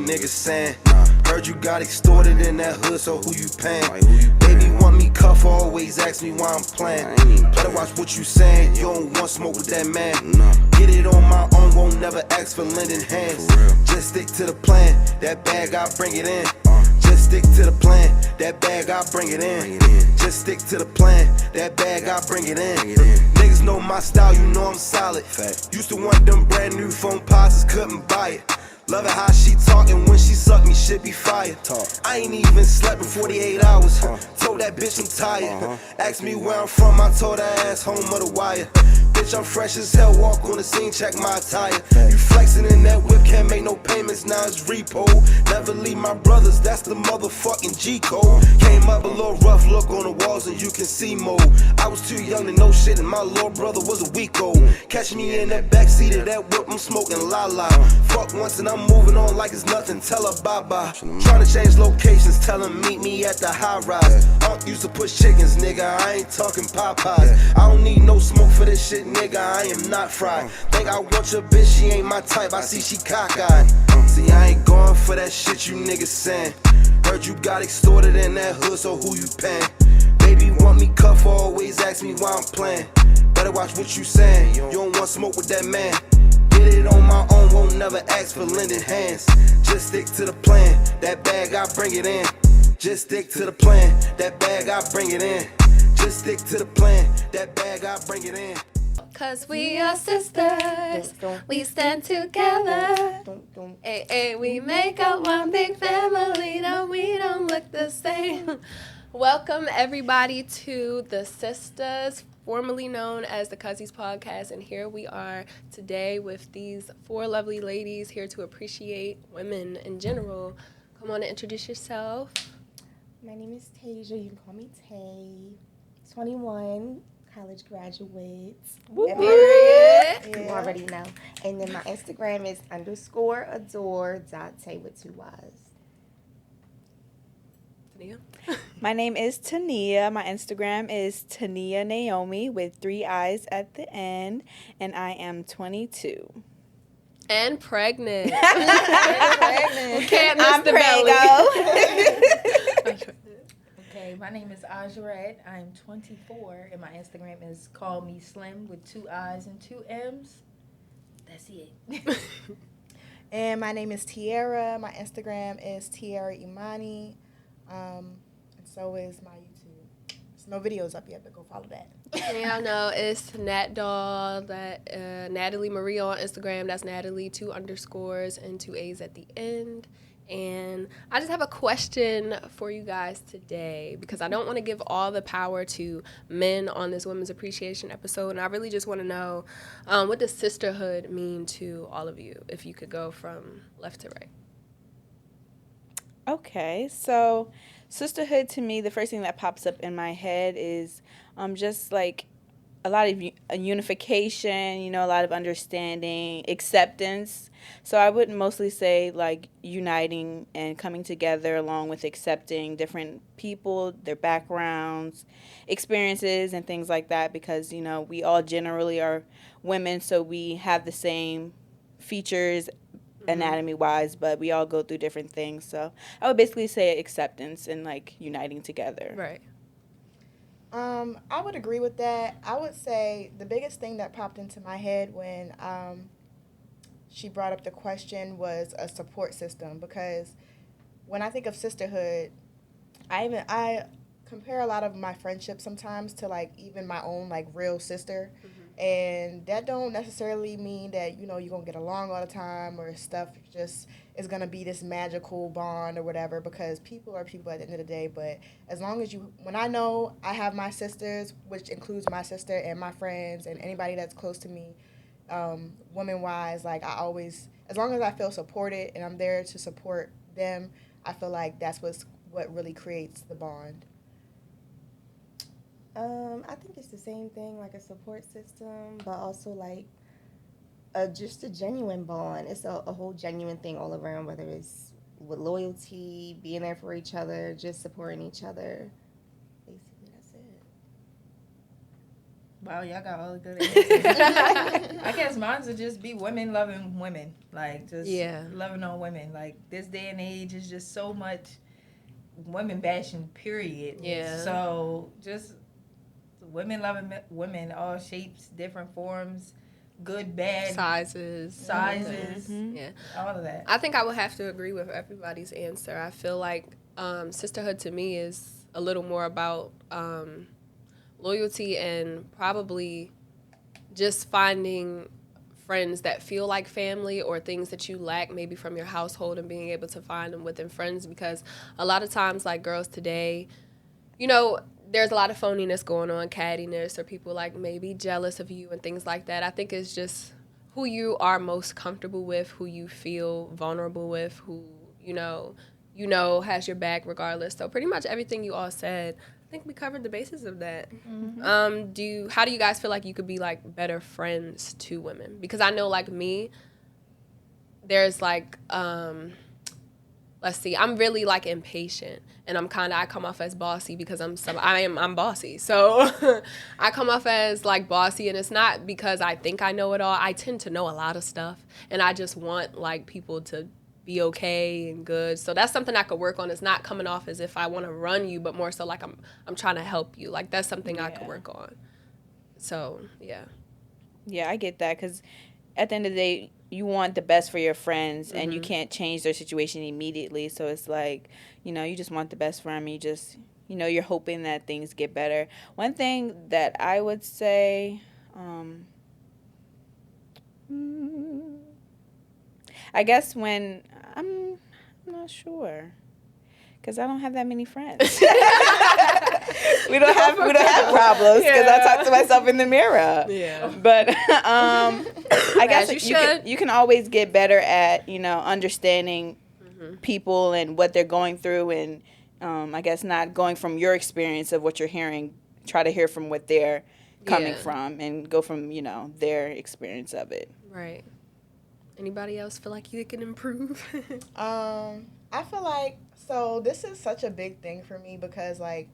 niggas saying. Heard you got extorted in that hood, so who you paying? Baby want me cuff, always ask me why I'm playing. Better watch what you saying, you don't want smoke with that man. Get it on my own, won't never ask for lending hands. Just stick to the plan, that bag I bring it in. Just stick to the plan, that bag I bring it in. Just stick to the plan, that bag I bring it in. Niggas know my style, you know I'm solid. Used to want them brand new phone pods, couldn't buy it. Love it how she talkin' when she suck me, shit be fire. I ain't even slept in 48 hours. Told that bitch I'm tired. Asked me where I'm from, I told her ass home of the wire. Bitch, I'm fresh as hell, walk on the scene, check my attire. You flexin' in that whip, can't make no payments, now it's repo. Never leave my brothers, that's the motherfucking G code. Came up a little rough, look on the walls and you can see mode. I was too young to know shit and my little brother was a week old. Catch me in that backseat of that whip, I'm smoking la-la. Fuck once and I'm moving on like it's nothing, tell her bye-bye. Tryna change locations, tell her meet me at the high-rise. Unc used to push chickens, nigga, I ain't talking Popeyes. I don't need no smoke for this shit, nigga, I am not fried. Think I want your bitch, she ain't my type, I see she cockeyed. See, I ain't going for that shit you niggas saying. Heard you got extorted in that hood, so who you paying? Baby want me cuff, always ask me why I'm playing. Better watch what you saying, you don't want smoke with that man. Get it on my own, won't never ask for lending hands. Just stick to the plan, that bag I bring it in. Just stick to the plan, that bag I bring it in. Just stick to the plan, that bag I bring it in. Cause we are sisters, we stand together. Ay, ay, we make up one big family, no, we don't look the same. Welcome everybody to the Sisters, formerly known as the Cuzzies podcast, and here we are today with these four lovely ladies here to appreciate women in general. Come on and introduce yourself. My name is Tasia, you can call me Tay, 21. College graduates. You already know. And then my Instagram is _adore.tay with 2 Y's. Tania? My name is Tania. My Instagram is Tania Naomi with 3 I's at the end. And I am 22. And pregnant. Pregnant. Can't miss I'm the belly. Okay, my name is Ajaret. I'm 24, and my Instagram is Call Me Slim with 2 I's and 2 M's. That's it. And my name is Tiara. My Instagram is Tiara Imani. And so is my YouTube. There's no videos up yet, but go follow that. Y'all know it's Nat Doll, that Natalie Marie on Instagram. That's Natalie, 2 underscores and 2 A's at the end. And I just have a question for you guys today because I don't want to give all the power to men on this Women's Appreciation episode. And I really just want to know, what does sisterhood mean to all of you, if you could go from left to right? Okay, so sisterhood to me, the first thing that pops up in my head is just like a lot of unification, you know, a lot of understanding, acceptance. So I would mostly say like uniting and coming together along with accepting different people, their backgrounds, experiences, and things like that because, you know, we all generally are women, so we have the same features anatomy-wise, but we all go through different things. So I would basically say acceptance and like uniting together. Right. I would agree with that. I would say the biggest thing that popped into my head when she brought up the question was a support system, because when I think of sisterhood, I compare a lot of my friendships sometimes to like even my own like real sister. And that don't necessarily mean that, you know, you're going to get along all the time or stuff just is going to be this magical bond or whatever, because people are people at the end of the day. But as long as when I know I have my sisters, which includes my sister and my friends and anybody that's close to me, women-wise, like I always, as long as I feel supported and I'm there to support them, I feel like that's what really creates the bond. I think it's the same thing, like a support system, but also like just a genuine bond. It's a whole genuine thing all around, whether it's with loyalty, being there for each other, just supporting each other. Basically, that's it. Wow, y'all got all the good answers. I guess mine's would just be women loving women. Like, just loving on women. Like, this day and age is just so much women bashing, period. Yeah. So, just women loving women, all shapes, different forms, good, bad. Sizes. Yeah. All of that. I think I would have to agree with everybody's answer. I feel like sisterhood to me is a little more about loyalty and probably just finding friends that feel like family or things that you lack maybe from your household and being able to find them within friends, because a lot of times, like, girls today, you know, there's a lot of phoniness going on, cattiness, or people like maybe jealous of you and things like that. I think it's just who you are most comfortable with, who you feel vulnerable with, who you know has your back regardless. So pretty much everything you all said, I think we covered the basis of that. Mm-hmm. How do you guys feel like you could be like better friends to women? Because I know, like me, there's like let's see, I'm really like impatient, and I come off as bossy because I'm bossy. So I come off as like bossy, and it's not because I think I know it all. I tend to know a lot of stuff, and I just want like people to be okay and good. So that's something I could work on. It's not coming off as if I want to run you, but more so like I'm trying to help you. Like that's something I could work on. So, yeah. Yeah, I get that, because at the end of the day, you want the best for your friends, and you can't change their situation immediately. So it's like, you just want the best for them. You just, you're hoping that things get better. One thing that I would say, I guess when I'm not sure, because I don't have that many friends. we don't have problems, because I talk to myself in the mirror. Yeah. But I guess you can always get better at understanding people and what they're going through, and I guess not going from your experience of what you're hearing. Try to hear from what they're coming from, and go from their experience of it. Right. Anybody else feel like you can improve? I feel like, so this is such a big thing for me, because like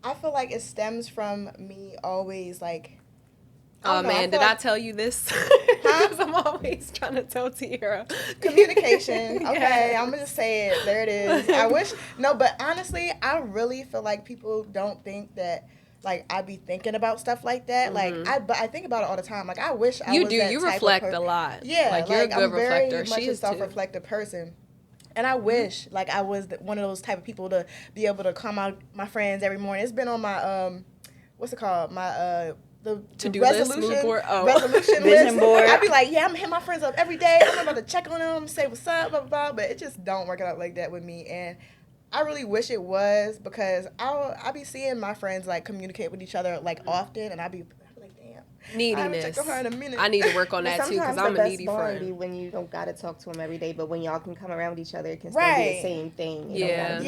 I feel like it stems from me always like, oh man, did I tell you this? Because I'm always trying to tell Tiara. Communication. Okay, I'm gonna say it. There it is. But honestly, I really feel like people don't think that like I be thinking about stuff like that. But I think about it all the time. Like I wish I was that You type reflect of a lot. Yeah, like you're a good I'm very reflector. much She a is self-reflective person. And I wish, like, I was one of those type of people to be able to call my friends every morning. It's been on my, what's it called? My, the to-do resolution, list, mood board. Resolution Vision list. board. I'd be like, yeah, I'm hitting my friends up every day. I'm about to check on them, say what's up, blah, blah, blah. But it just don't work out like that with me. And I really wish it was, because I be seeing my friends, like, communicate with each other, like, often. And I be like, damn. I haven't checked on her in a minute. I need to work on that too, because I'm a needy friend. Be when you don't gotta talk to them every day, but when y'all can come around each other, it can still be the same thing. Yeah.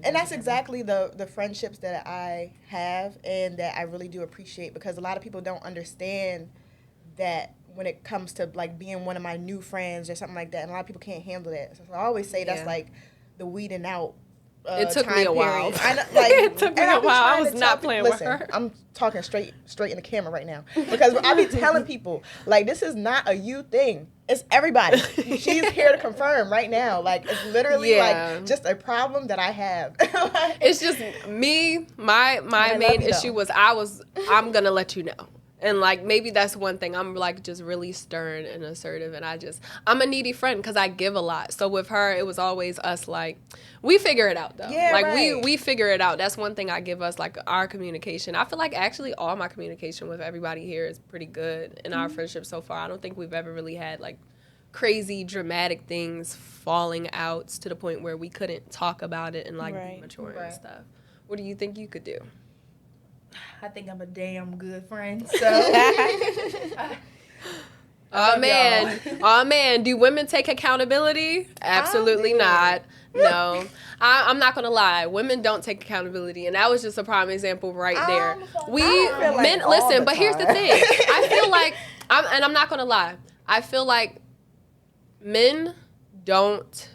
And that's exactly the friendships that I have, and that I really do appreciate, because a lot of people don't understand that when it comes to like being one of my new friends or something like that, and a lot of people can't handle that. So I always say that's like the weeding out. It took me a while. I know, like, it took me a while. I was not playing with her. I'm talking straight in the camera right now, because I be telling people, like, this is not a you thing. It's everybody. She's here to confirm right now. Like, it's literally like just a problem that I have. It's just me. My main issue was I'm gonna let you know. And, like, maybe that's one thing. I'm, like, just really stern and assertive. And I'm a needy friend because I give a lot. So with her, it was always us, like, we figure it out, though. Yeah, like, right. we figure it out. That's one thing I give us, like, our communication. I feel like actually all my communication with everybody here is pretty good in our friendship so far. I don't think we've ever really had, like, crazy dramatic things falling out to the point where we couldn't talk about it and, like, be mature and stuff. What do you think you could do? I think I'm a damn good friend. So, oh man, do women take accountability? Absolutely not. No, I'm not gonna lie. Women don't take accountability, and that was just a prime example right there. Men listen, but here's the thing. I feel like I'm not gonna lie. I feel like men don't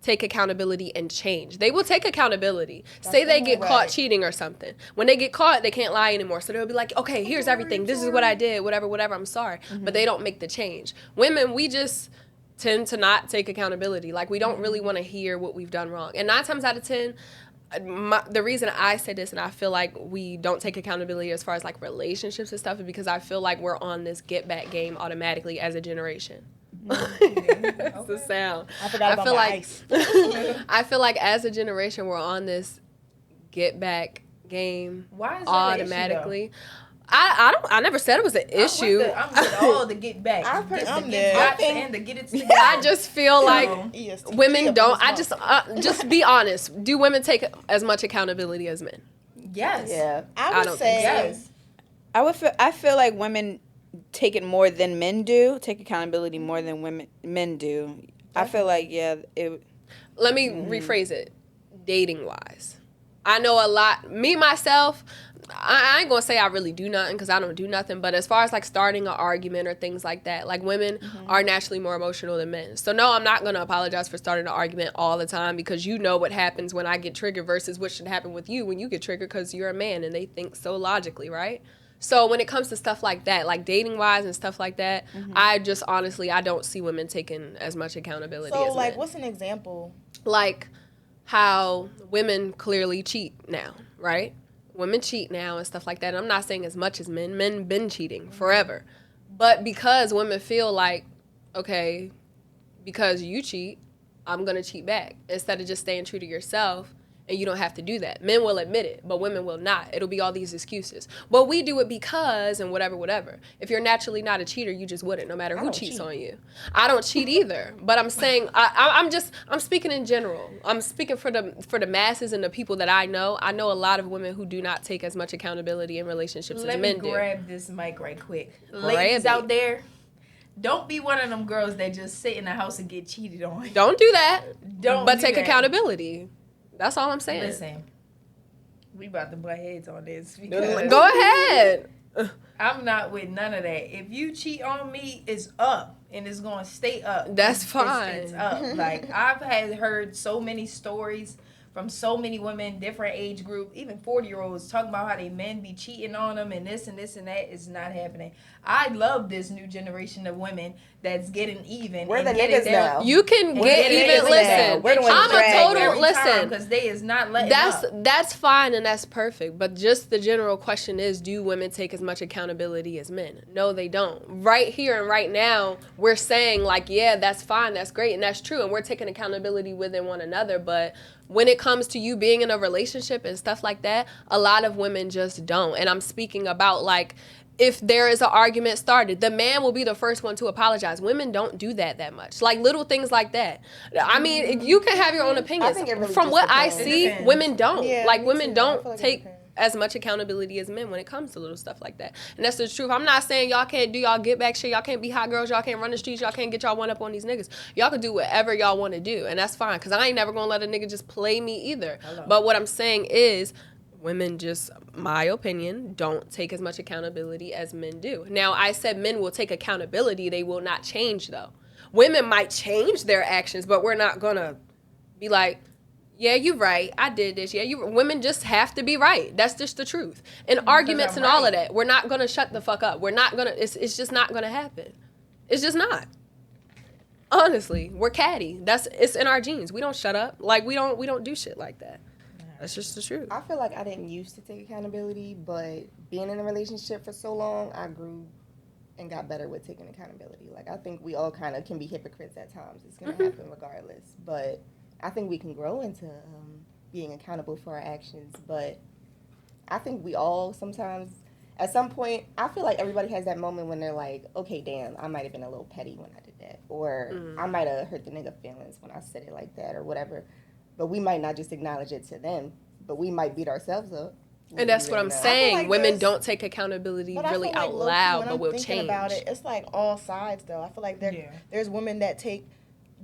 take accountability and change. They will take accountability. Say they get caught cheating or something. When they get caught, they can't lie anymore. So they'll be like, okay, here's everything. This is what I did, whatever, I'm sorry. But they don't make the change. Women, we just tend to not take accountability. Like, we don't really want to hear what we've done wrong. And 9 times out of 10, the reason I say this and I feel like we don't take accountability as far as like relationships and stuff is because I feel like we're on this get back game automatically as a generation. That's the sound. I forgot about feel my like ice. I feel like as a generation we're on this get back game. Why is that automatically? An issue, I never said it was an issue. I'm with all the get back. I'm the there. get I think- and the get it together. I just feel like ESTP women don't. up in I this just be honest. Do women take as much accountability as men? Yes. Yeah. I would don't say think Yes. I feel like women take it more than men do. Take accountability more than men do. I feel like Let me rephrase it. Dating wise, I know a lot. Me myself, I ain't gonna say I really do nothing because I don't do nothing. But as far as like starting an argument or things like that, like women are naturally more emotional than men. So no, I'm not gonna apologize for starting an argument all the time because you know what happens when I get triggered versus what should happen with you when you get triggered because you're a man and they think so logically, right? So when it comes to stuff like that, like dating wise and stuff like that, I just honestly, I don't see women taking as much accountability so. as Like, men. what's an example? Like how women clearly cheat now, right? Women cheat now and stuff like that. And I'm not saying as much as men. Men been cheating forever. But because women feel like, okay, because you cheat, I'm going to cheat back. Instead of just staying true to yourself, and you don't have to do that. Men will admit it, but women will not. It'll be all these excuses. Well, we do it because and whatever. If you're naturally not a cheater, you just wouldn't, no matter who cheats on you. I don't cheat either, but I'm saying I'm speaking in general. I'm speaking for the masses and the people that I know. I know a lot of women who do not take as much accountability in relationships as men do. Let me grab this mic right quick. Grab Ladies it. out there, don't be one of them girls that just sit in the house and get cheated on. Don't do that. Don't But do take that. accountability. That's all I'm saying. Listen, we about to butt heads on this because Go ahead. I'm not with none of that. If you cheat on me, it's up and it's gonna stay up. That's It's fine. up. Like I've heard so many stories from so many women, different age group, even 40-year-olds talking about how they men be cheating on them and this and that is not happening. I love this new generation of women that's getting even. We're and the getting niggas their- now. You can We're get the even. niggas now. Listen, We're the ones I'm a dragging total every listen. because they is not letting up. That's fine and that's perfect. But just the general question is, do women take as much accountability as men? No, they don't. Right here and right now, we're saying like, yeah, that's fine, that's great, and that's true, and we're taking accountability within one another. But when it comes to you being in a relationship and stuff like that, a lot of women just don't. And I'm speaking about like, if there is an argument started, the man will be the first one to apologize. Women don't do that much. Like little things like that. I mean, you can have your own opinions. think it really From just what I depends. see, It depends. women don't. Yeah, Like me women too. I don't feel like it take depends. as much accountability as men when it comes to little stuff like that. And that's the truth. I'm not saying y'all can't do y'all get back shit. Y'all can't be hot girls. Y'all can't run the streets. Y'all can't get y'all one up on these niggas. Y'all can do whatever y'all want to do. And that's fine. Because I ain't never going to let a nigga just play me either. But what I'm saying is, women just, my opinion, don't take as much accountability as men do. Now, I said men will take accountability. They will not change, though. Women might change their actions, but we're not going to be like, yeah, you're right. I did this. Yeah, women just have to be right. That's just the truth. And arguments and all of that, we're not going to shut the fuck up. We're not going to, it's just not going to happen. It's just not. Honestly, we're catty. It's in our genes. We don't shut up. Like, we don't do shit like that. That's just the truth. I feel like I didn't used to take accountability, but being in a relationship for so long, I grew and got better with taking accountability. Like, I think we all kind of can be hypocrites at times. It's going to happen regardless. But I think we can grow into being accountable for our actions. But I think we all sometimes, at some point, I feel like everybody has that moment when they're like, okay, damn, I might have been a little petty when I did that. Or I might have hurt the nigga feelings when I said it like that or whatever. But we might not just acknowledge it to them, but we might beat ourselves up. And that's what I'm saying. like Women this- don't take accountability But I really feel like out low-key, loud, when but I'm will thinking change. about it, it's like all sides though. I feel like there's women that take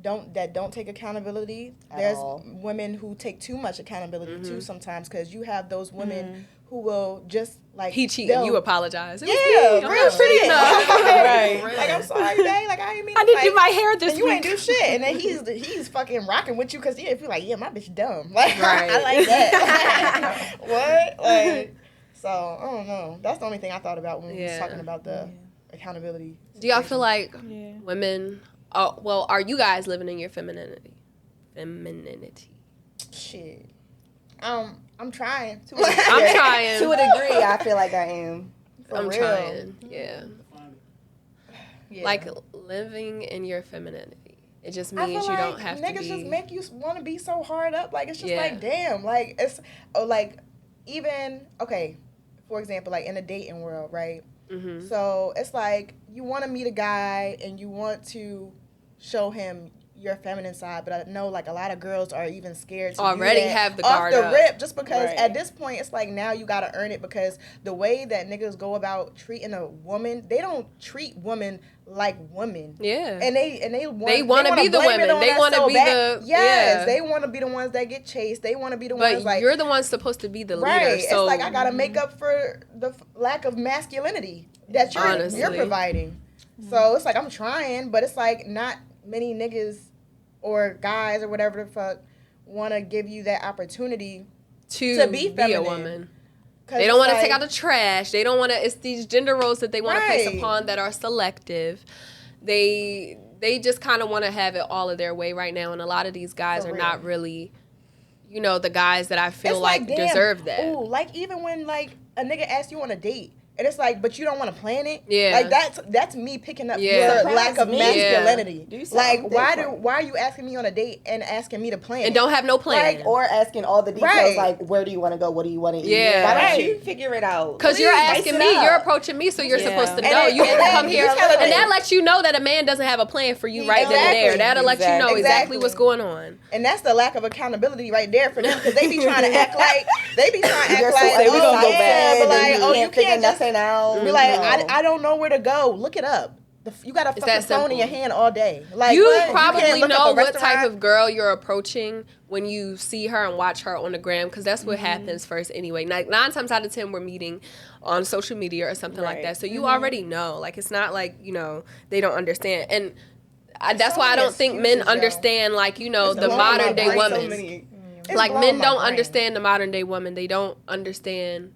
don't take accountability. At There's all. women who take too much accountability Mm-hmm. too sometimes, because you have those women who will just like He cheated. they'll- You apologize. It was Yeah, me. real shit. Right. Like, I'm sorry, babe. Like, I didn't mean I to, didn't do like, my hair this and you ain't week. do shit. And then he's fucking rocking with you because he feel like, yeah, my bitch dumb. Like, Right. I like that. What? Like, so I don't know. That's the only thing I thought about when we was Yeah. talking about the accountability. Do y'all feel like Yeah. women? Oh, well, are you guys living in your femininity? Shit. I'm trying. I'm trying. To a degree, I feel like I am. For I'm real. trying. Yeah. Yeah. Like living in your femininity. It just I means feel you like don't have niggas to be. just make you want to be so hard up. Like, it's just Yeah. like, damn. Like, it's like, even, okay, for example, like in the dating world, right? Mhm. So it's like you want to meet a guy and you want to show him your feminine side, but I know like a lot of girls are even scared to Already do that have the off guard the up. rip, just because Right. at this point it's like now you gotta earn it, because the way that niggas go about treating a woman, they don't treat women like women. Yeah. And they They wanna be the blame it women. on They us wanna so be bad. the- yes, yeah. they want to be the ones that get chased. They want to be the But ones like you're the one supposed to be the leader. right. So It's like I gotta make up for the lack of masculinity that you're Honestly. providing. So it's like I'm trying, but it's like not many niggas or guys or whatever the fuck want to give you that opportunity. to be be a feminine. woman. 'Cause They don't want it's to take like- out the trash. They don't want to. It's these gender roles that they want to place Right. upon that are selective. They just kind of want to have it all of their way right now, and a lot of these guys For are real. not really, the guys that I feel It's like damn, deserve that. Ooh, like even when like a nigga asks you on a date. And it's like, but you don't want to plan it. Yeah. Like that's me picking up Yeah. your lack of Surprise me. masculinity. Do Like something why different. are you asking me on a date and asking me to plan And it? don't have no plan. Or asking all the details, Right. like where do you want to go, what do you want to eat? Yeah. Why Right. don't you figure it out? Because you're Please, asking spice me, it you're up. approaching me, so you're Yeah. supposed to And know. then- You and didn't then come you here, telling and me- that lets you know that a man doesn't have a plan for you right then and there. Exactly. That'll let you know exactly Exactly. what's going on. And that's the lack of accountability right there for them, because they be trying to act like You're oh so yeah, bad, but and like you oh you can't figure can't just nothing out. be like No. I don't know where to go. Look it up. You got a It's fucking that phone in your simple. hand all day. Like You what? probably can't look up know a what type restaurant? of girl you're approaching when you see her and watch her on the gram, because that's what happens first anyway. Nine times out of 10, we're meeting on social media or something like Right. that. So you already know. Like, it's not like, they don't understand. And that's so why I many don't think men excuses, yo. understand, like, It's the blowing modern my day brain. woman. So many- It's Like, blowing men my don't brain. understand the modern day woman. They don't understand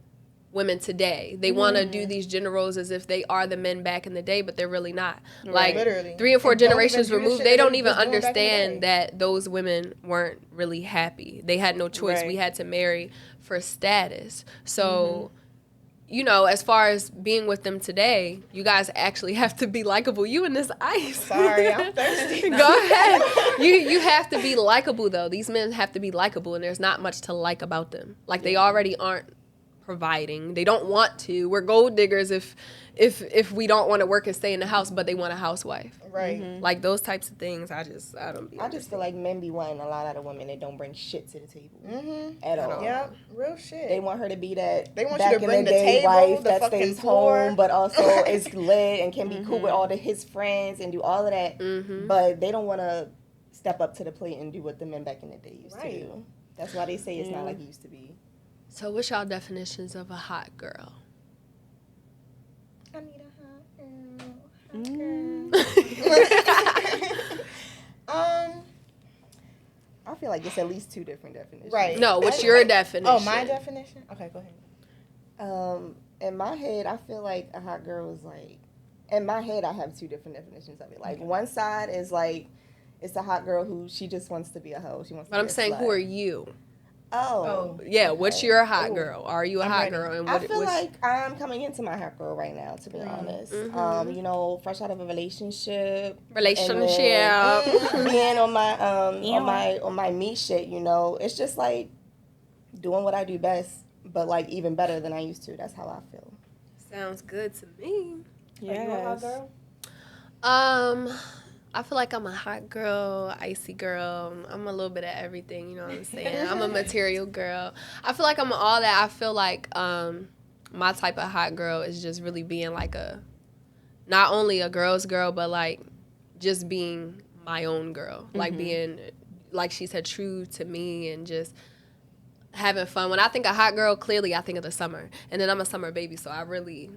women today. They want to do these gender roles as if they are the men back in the day, but they're really not. Like, Literally. 3 and 4 And don't even generations do the removed, shit they that don't they even was doing back in the understand day. that those women weren't really happy. They had no choice. Right. We had to marry for status. So, as far as being with them today, you guys actually have to be likable. You in this ice. Sorry, I'm thirsty. Go ahead. You have to be likable, though. These men have to be likable, and there's not much to like about them. Like, they already aren't providing. They don't want to. We're gold diggers if we don't want to work and stay in the house, but they want a housewife. Right. Like, those types of things, I don't be I just feel like men be wanting a lot out of women that don't bring shit to the table Mm-hmm. at all. Yep. Real shit. They want her to be that They want back you to in bring the the day table, wife the that fucking stays floor. home, but also is lit and can be cool with all his friends and do all of that. But they don't want to step up to the plate and do what the men back in the day used to Right. do. That's why they say it's not like it used to be. So what's y'all definitions of a hot girl? I need a hot girl. I feel like it's at least two different definitions. Right. No, what's your definition? Oh, my definition? Okay, go ahead. In my head, I feel like a hot girl is like, in my head, I have two different definitions of it. Like, one side is like, it's a hot girl who she just wants to be a hoe. She wants to But be I'm a saying, slut. who are you? Oh. Yeah, what's your hot Ooh. girl? Are you a I'm hot ready. girl? And I what, feel what's, like I'm coming into my hot girl right now, to be honest. Fresh out of a relationship. relationship. And then being on my on my me shit, it's just like doing what I do best, but like even better than I used to. That's how I feel. Sounds good to me. Are you a hot girl? I feel like I'm a hot girl, icy girl. I'm a little bit of everything, you know what I'm saying? I'm a material girl. I feel like I'm all that. I feel like my type of hot girl is just really being like not only a girl's girl, but like just being my own girl, like being, like she said, true to me and just having fun. When I think of hot girl, clearly I think of the summer, and then I'm a summer baby, so I really,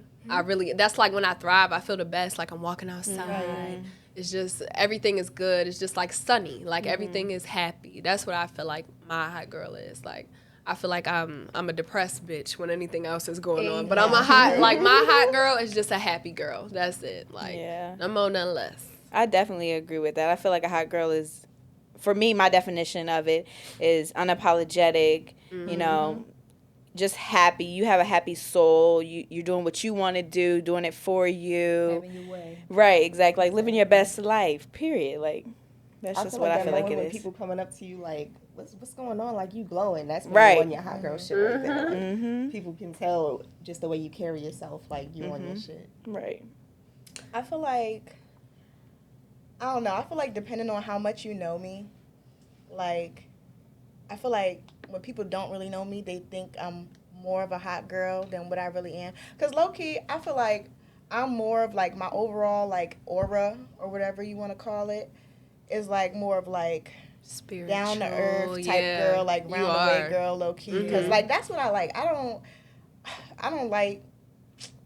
that's like when I thrive. I feel the best, like I'm walking outside. It's just, everything is good. It's just like sunny, like everything is happy. That's what I feel like my hot girl is. Like, I feel like I'm a depressed bitch when anything else is going on, but I'm a hot, like my hot girl is just a happy girl. That's it. Like, no more, none less. I definitely agree with that. I feel like a hot girl is, for me, my definition of it is unapologetic, you know, just happy. You have a happy soul. You're doing what you want to do, doing it for you. Having your way. Right, exactly. Like living your best life, period. Like, that's just what I feel like it when is. People coming up to you like, what's going on? Like, you glowing. That's when Right. you're on your hot girl shit right there. Like, people can tell just the way you carry yourself, like, you on your shit. Right. I feel like, I don't know, I feel like depending on how much you know me, like, I feel like when people don't really know me, they think I'm more of a hot girl than what I really am. Because low-key, I feel like I'm more of, like, my overall, like, aura, or whatever you want to call it, is, like, more of, like, Spiritual, down-to-earth type girl, like, round-the-way girl, low-key. Because, like, that's what I like. I don't like,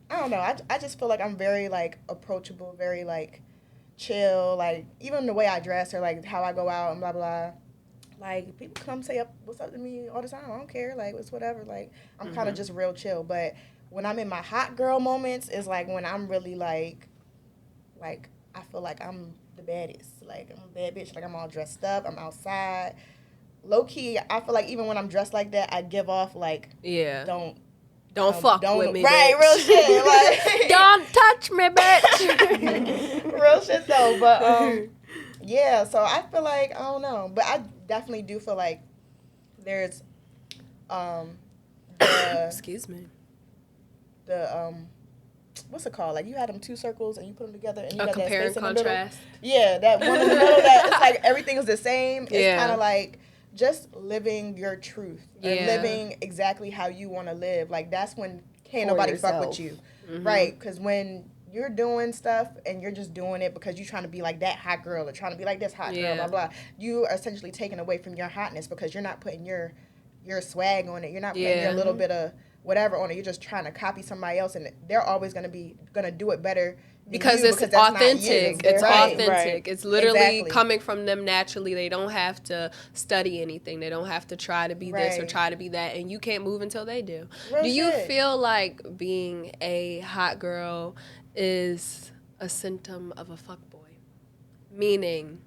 I don't know, I just feel like I'm very, like, approachable, very, like, chill, like, even the way I dress or, like, how I go out and blah, blah. Like, people come say what's up to me all the time. I don't care. Like, it's whatever. Like, I'm kind of just real chill. But when I'm in my hot girl moments, is like when I'm really like, I feel like I'm the baddest. Like, I'm a bad bitch. Like, I'm all dressed up. I'm outside. Low key, I feel like even when I'm dressed like that, I give off like, don't fuck with me, right? Bitch. Real shit. Like, don't touch me, bitch. Real shit though. But yeah. So I feel like, I don't know, but I definitely do feel like there's excuse me, the what's it called? Like, you had them two circles and you put them together and you a got compare that space and in the middle. contrast. Yeah, that one in the middle that it's like everything is the same. It's kind of like just living your truth or living exactly how you want to live. Like, that's when can't nobody fuck with you, right? Because when you're doing stuff and you're just doing it because you're trying to be like that hot girl or trying to be like this hot girl, blah, blah, you are essentially taking away from your hotness because you're not putting your swag on it. You're not putting your little bit of whatever on it. You're just trying to copy somebody else, and they're always going to do it better because it's authentic. It's authentic. Right. It's literally coming from them naturally. They don't have to study anything. They don't have to try to be this or try to be that, and you can't move until they do. Real do you shit. feel like being a hot girl is a symptom of a fuckboy? Meaning,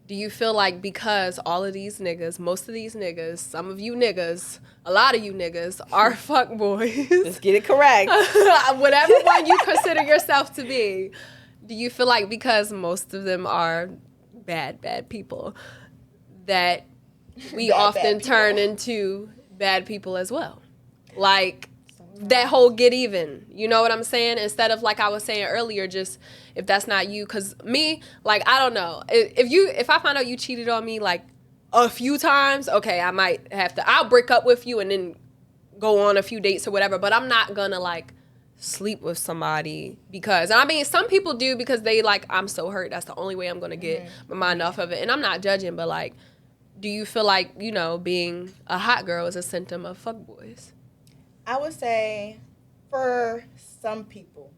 do you feel like because all of these niggas, most of these niggas, some of you niggas, a lot of you niggas are fuckboys. Let's get it correct. Whatever one you consider yourself to be, do you feel like because most of them are bad people, that we often turn into bad people as well? Like, that whole get even, you know what I'm saying? Instead of, like I was saying earlier, just if that's not you, because me, like, I don't know. If I find out you cheated on me, like, a few times, okay, I might have to, I'll break up with you and then go on a few dates or whatever, but I'm not gonna, like, sleep with somebody because, I mean, some people do because they, like, I'm so hurt, that's the only way I'm gonna get my mind off of it, and I'm not judging, but, like, do you feel like, you know, being a hot girl is a symptom of fuckboys? I would say for some people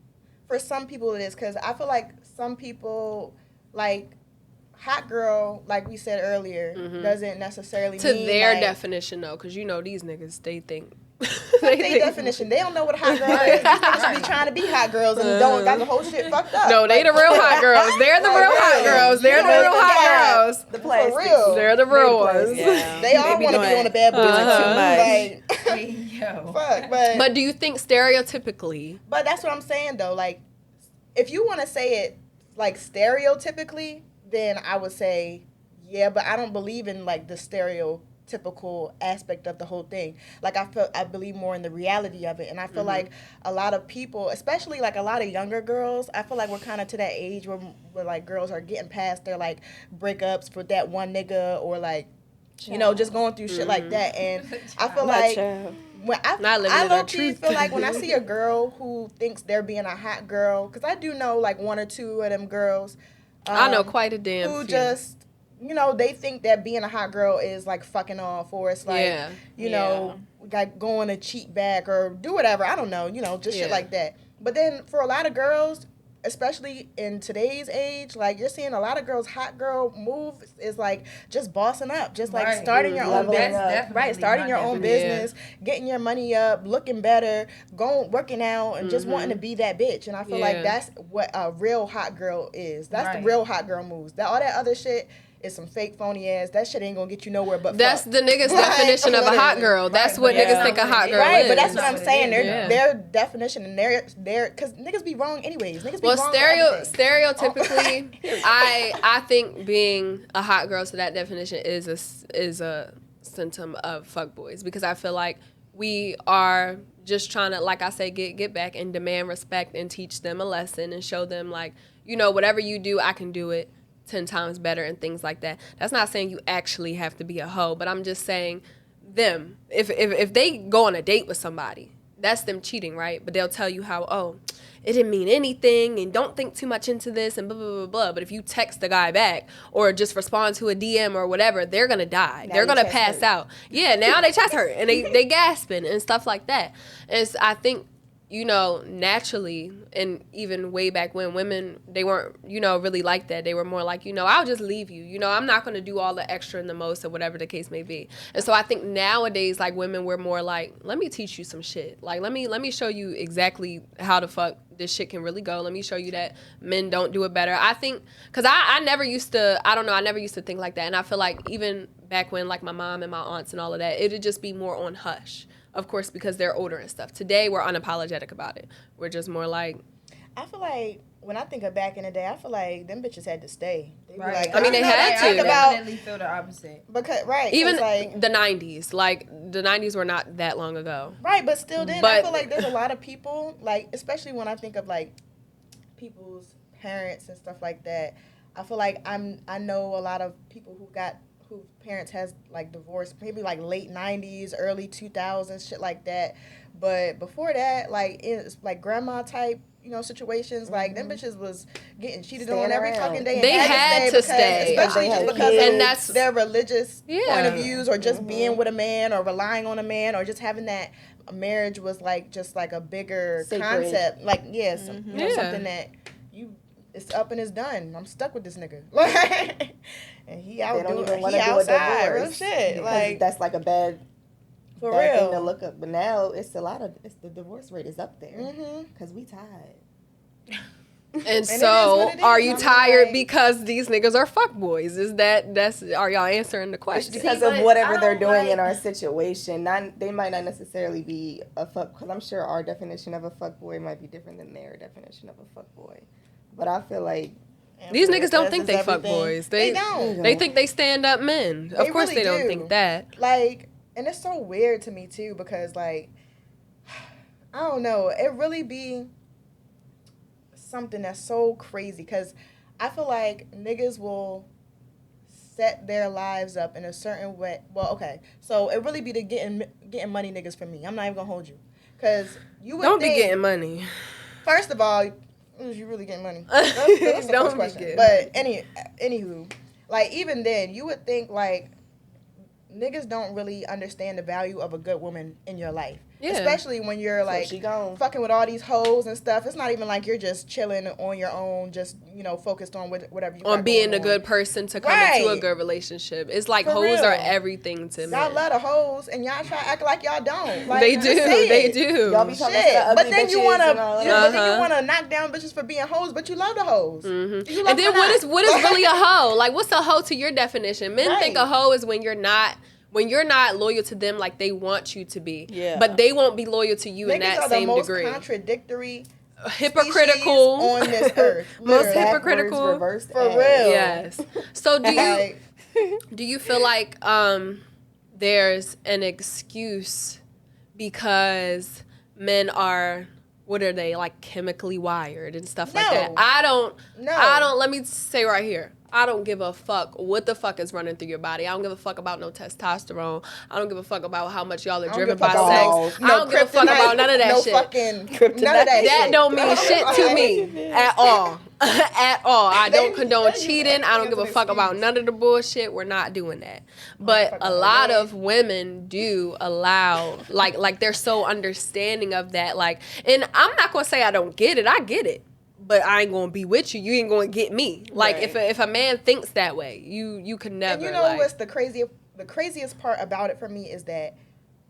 it is, because I feel like some people, like, hot girl, like we said earlier, doesn't necessarily to mean their like, definition though, because you know these niggas, they think their definition, they don't know what a hot girl is. These niggas should be trying to be hot girls and don't got the whole shit fucked up. No, they the real hot girls. They're the real hot girls. They're the real hot girls. The plastic. For real. They're the real ones. Yeah. They all want to be on the bad boys too much. Hey, yo. Fuck, but do you think stereotypically? But that's what I'm saying though. Like, if you want to say it like stereotypically, then I would say yeah. But I don't believe in like the stereotypical aspect of the whole thing. Like, I believe more in the reality of it, and I feel like a lot of people, especially like a lot of younger girls, I feel like we're kind of to that age where like girls are getting past their like breakups for that one nigga, or like, you know, just going through shit like that. And I feel like when I low-key feel like when I see a girl who thinks they're being a hot girl, because I do know like one or two of them girls, I know quite a damn who few. just, you know, they think that being a hot girl is like fucking off, or it's like, you know, like going to cheat back or do whatever. I don't know, you know, just shit like that. But then for a lot of girls, especially in today's age, like you're seeing a lot of girls, hot girl move is like just bossing up, just like starting your own business, right? Starting your own business, getting your money up, looking better, working out, and just wanting to be that bitch. And I feel like that's what a real hot girl is. That's the real hot girl moves. All that other shit is some fake phony ass. That shit ain't gonna get you nowhere. But that's the niggas' definition of a hot girl. That's what niggas think a hot girl is. Right, but that's what I'm saying. Their definition and their because niggas be wrong anyways. Niggas be wrong. Stereotypically, I think being a hot girl to that definition is a symptom of fuckboys, because I feel like we are just trying to, like I say, get back and demand respect and teach them a lesson and show them, like, you know, whatever you do, I can do it 10 times better and things like that. That's not saying you actually have to be a hoe, but I'm just saying them. If they go on a date with somebody, that's them cheating, right? But they'll tell you how, oh, it didn't mean anything and don't think too much into this and blah, blah, blah, blah. But if you text the guy back or just respond to a DM or whatever, they're going to die. They're going to pass out. Yeah, now they chest hurt and they gasping and stuff like that. And I think, you know, naturally, and even way back when, women, they weren't, you know, really like that. They were more like, you know, I'll just leave you. You know, I'm not going to do all the extra and the most or whatever the case may be. And so I think nowadays, like, women, we're more like, let me teach you some shit. Like, let me show you exactly how the fuck this shit can really go. Let me show you that men don't do it better. I think, because I never used to, I don't know, I never used to think like that. And I feel like even back when, like, my mom and my aunts and all of that, it'd just be more on hush. Of course, because they're older and stuff. Today, we're unapologetic about it. We're just more like... I feel like, when I think of back in the day, I feel like them bitches had to stay. Right. Like, I mean, they had to. I definitely feel the opposite. Because, right. Even like, the 90s. Like, the 90s were not that long ago. Right, but still then, I feel like there's a lot of people, like, especially when I think of, like, people's parents and stuff like that, I feel like I know a lot of people whose parents has like divorced, maybe like late 90s, early 2000s, shit like that. But before that, like it's like grandma type, you know, situations, like them bitches was getting cheated on every fucking day. They had to stay. Especially just because and of that's their religious point of views, or just being with a man, or relying on a man, or just having that marriage was like just like a bigger concept. Like, you know, something that it's up and it's done. I'm stuck with this nigga. And he out doing, he outside, real shit. Like, that's like a bad real thing to look up. But now it's the divorce rate is up there because we tired. And so, are you tired because these niggas are fuckboys? Are y'all answering the question? Because of whatever they're doing in our situation. They might not necessarily be a fuck, because I'm sure our definition of a fuckboy might be different than their definition of a fuckboy. But I feel like these niggas don't think they fuck boys. They don't. They think they stand up men. Of course they don't think that. Like, and it's so weird to me too, because like, I don't know, it really be something that's so crazy, because I feel like niggas will set their lives up in a certain way. Well, okay, so it really be the getting money niggas for me. I'm not even gonna hold you, because you would don't be getting money. First of all, is you really getting money? That's the first question. But anywho, like, even then, you would think like niggas don't really understand the value of a good woman in your life. Yeah. Especially when you're like fucking with all these hoes and stuff. It's not even like you're just chilling on your own, just, you know, focused on whatever you on being a good person to come into a good relationship. It's like hoes are everything to me. Y'all love the hoes and y'all try to act like y'all don't. Like, they do. Y'all be talking about but then you wanna knock down bitches for being hoes, but you love the hoes. Mm-hmm. And then what is really a hoe? Like, what's a hoe to your definition? Men think a hoe is when you're not loyal to them like they want you to be. Yeah. But they won't be loyal to you in that same degree. Niggas are the most contradictory, hypocritical on this earth. Most hypocritical. For real. Yes. So do you feel like there's an excuse because men are, what are they, like chemically wired and stuff like that? I don't, let me say right here, I don't give a fuck what the fuck is running through your body. I don't give a fuck about no testosterone. I don't give a fuck about how much y'all are driven by sex. I don't give a fuck about none of that shit. Fucking kryptonite. None of that shit. Don't mean shit to me at all. At all. I don't condone cheating. I don't give a fuck about none of the bullshit. We're not doing that. But a lot of women do allow, like they're so understanding of that. Like, and I'm not gonna say I don't get it. I get it. But I ain't gonna be with you. You ain't gonna get me. Like if a man thinks that way, you can never. And you know what's the craziest part about it for me is that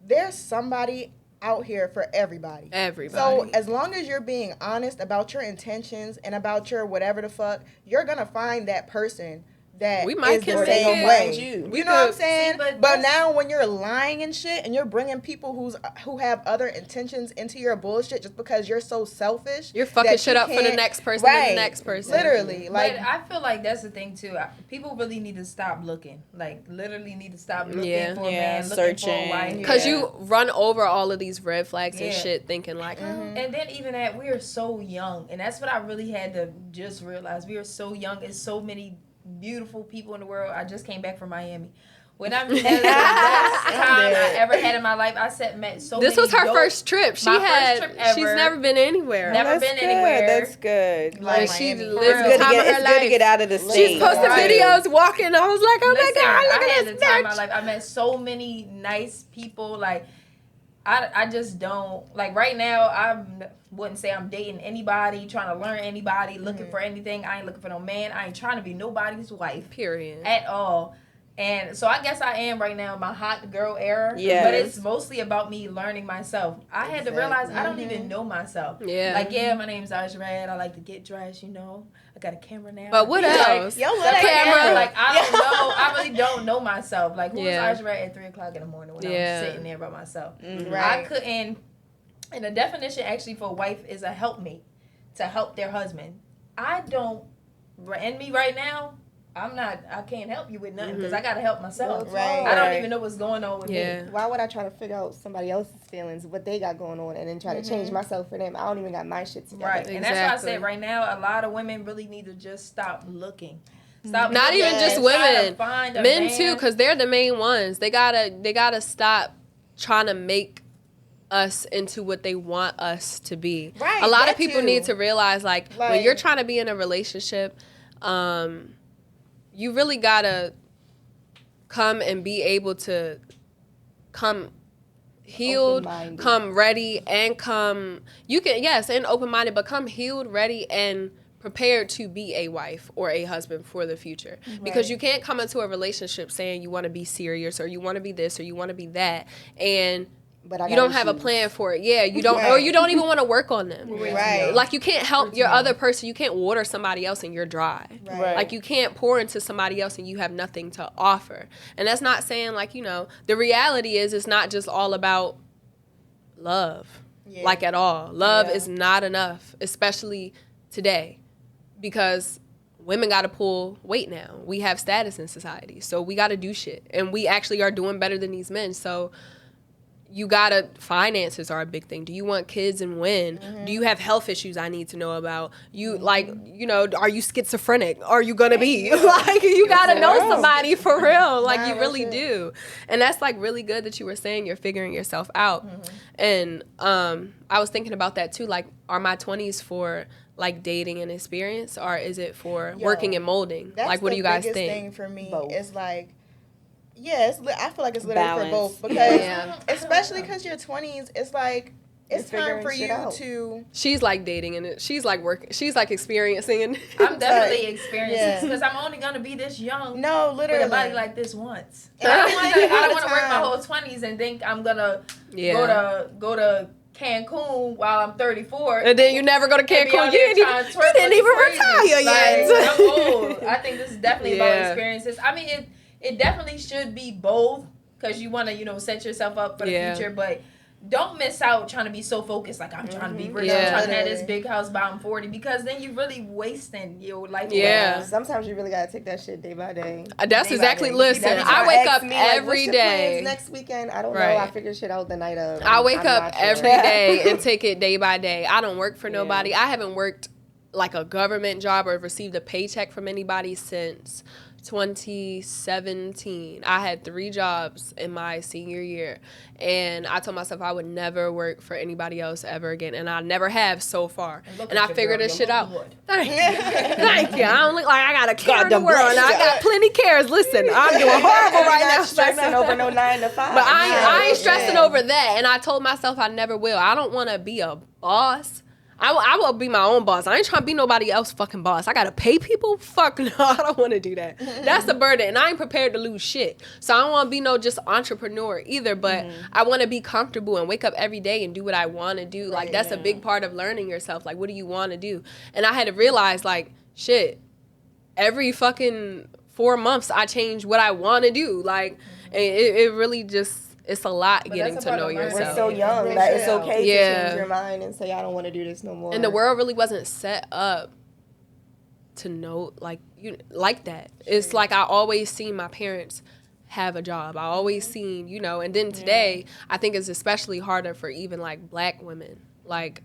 there's somebody out here for everybody. So as long as you're being honest about your intentions and about your whatever the fuck, you're gonna find that person that we might is the same way. You know what I'm saying? But now when you're lying and shit and you're bringing people who have other intentions into your bullshit just because you're so selfish, you're fucking shit up for the next person and the next person. Literally, like, but I feel like that's the thing too. People really need to stop looking. Like, literally need to stop looking for a man, looking for a wife. Because you run over all of these red flags and shit, thinking like, And then even that, we are so young, and that's what I really had to just realize. We are so young. There's so many beautiful people in the world. I just came back from Miami. When I'm having the best time I ever had in my life, met so many. This was her first trip. She's never been anywhere. Never been anywhere. That's good. Like she lives the time of her life. It's good to get out of the state. She's posting videos walking. I was like, oh my God, look at this the time of my life. I met so many nice people. Like, I just don't, like, right now, I wouldn't say I'm dating anybody, trying to learn anybody, looking for anything. I ain't looking for no man. I ain't trying to be nobody's wife. Period. At all. And so I guess I am right now in my hot girl era. Yes. But it's mostly about me learning myself. I had to realize I don't even know myself. Yeah. Like, my name's Ajrad. I like to get dressed, you know. I got a camera now. But what else? Like, the camera. Like, I don't know. I really don't know myself. Like, who's Ajrad at 3 o'clock in the morning when I'm sitting there by myself? I couldn't. And the definition actually for wife is a helpmate, to help their husband. I don't. In me right now, I can't help you with nothing because I got to help myself. Right. I don't even know what's going on with me. Why would I try to figure out somebody else's feelings, what they got going on, and then try to change myself for them? I don't even got my shit together. Right. And that's why I said right now, a lot of women really need to just stop looking. Stop Not looking, even just women. Men man. too, because they're the main ones. They gotta stop trying to make us into what they want us to be. Right. A lot of people need to realize, like, when you're trying to be in a relationship, you really gotta come and be able to come healed, come ready, and and open-minded, but come healed, ready, and prepared to be a wife or a husband for the future. Because you can't come into a relationship saying you want to be serious or you want to be this or you want to be that, and you don't have a plan for it. Yeah, you don't, or you don't even want to work on them. Like, you can't help your other person. You can't water somebody else and you're dry. Like, you can't pour into somebody else and you have nothing to offer. And that's not saying, like, the reality is it's not just all about love, like, at all. Love is not enough, especially today, because women got to pull weight now. We have status in society, so we got to do shit. And we actually are doing better than these men, so finances are a big thing. Do you want kids and when? Do you have health issues I need to know about? You are you schizophrenic? Are you gonna be? Like, you gotta know somebody for real. Like, you really do. And that's, like, really good that you were saying you're figuring yourself out. And I was thinking about that too. Like, are my 20s for, like, dating and experience, or is it for working and molding? Like, what do you guys think? The biggest thing for me is, like, I feel like it's literally for both, because especially because your 20s, it's like it's time for you to. She's like dating and she's like working. She's like experiencing and. I'm definitely experiencing because I'm only gonna be this young. No, literally, with a body like this once. And I don't want to work my whole 20s and think I'm gonna go to Cancun while I'm 34. And then you never go to Cancun. You didn't even retire yet. I'm old. I think this is definitely about experiences. I mean, it definitely should be both, because you want to, set yourself up for the future, but don't miss out trying to be so focused, like, I'm trying to be rich, I'm trying to have this big house by I'm 40, because then you're really wasting your life. Sometimes you really got to take that shit day by day. That's exactly, listen, I wake up every day. Next weekend, I don't know, I figure shit out the night of. I wake up every day and take it day by day. I don't work for nobody. I haven't worked like a government job or received a paycheck from anybody since 2017. I had 3 jobs in my senior year, and I told myself I would never work for anybody else ever again, and I never have so far. And I figured this shit out. Thank you. I don't look like I got a care in the world. And I got plenty cares. Listen, I'm doing horrible right now. Stressing over no 9 to 5. But I ain't stressing over that, and I told myself I never will. I don't want to be a boss. I will be my own boss. I ain't trying to be nobody else's fucking boss. I got to pay people? Fuck no, I don't want to do that. That's a burden, and I ain't prepared to lose shit. So I don't want to be no just entrepreneur either, but I want to be comfortable and wake up every day and do what I want to do. Like, that's a big part of learning yourself. Like, what do you want to do? And I had to realize, like, shit, every fucking 4 months I change what I want to do. Like, and it really just... It's a lot getting to know yourself. We're so young that it's okay to change your mind and say, I don't want to do this no more. And the world really wasn't set up to know, like, like that. It's like I always seen my parents have a job. I always seen, you know, and then today, I think it's especially harder for even, like, Black women. Like,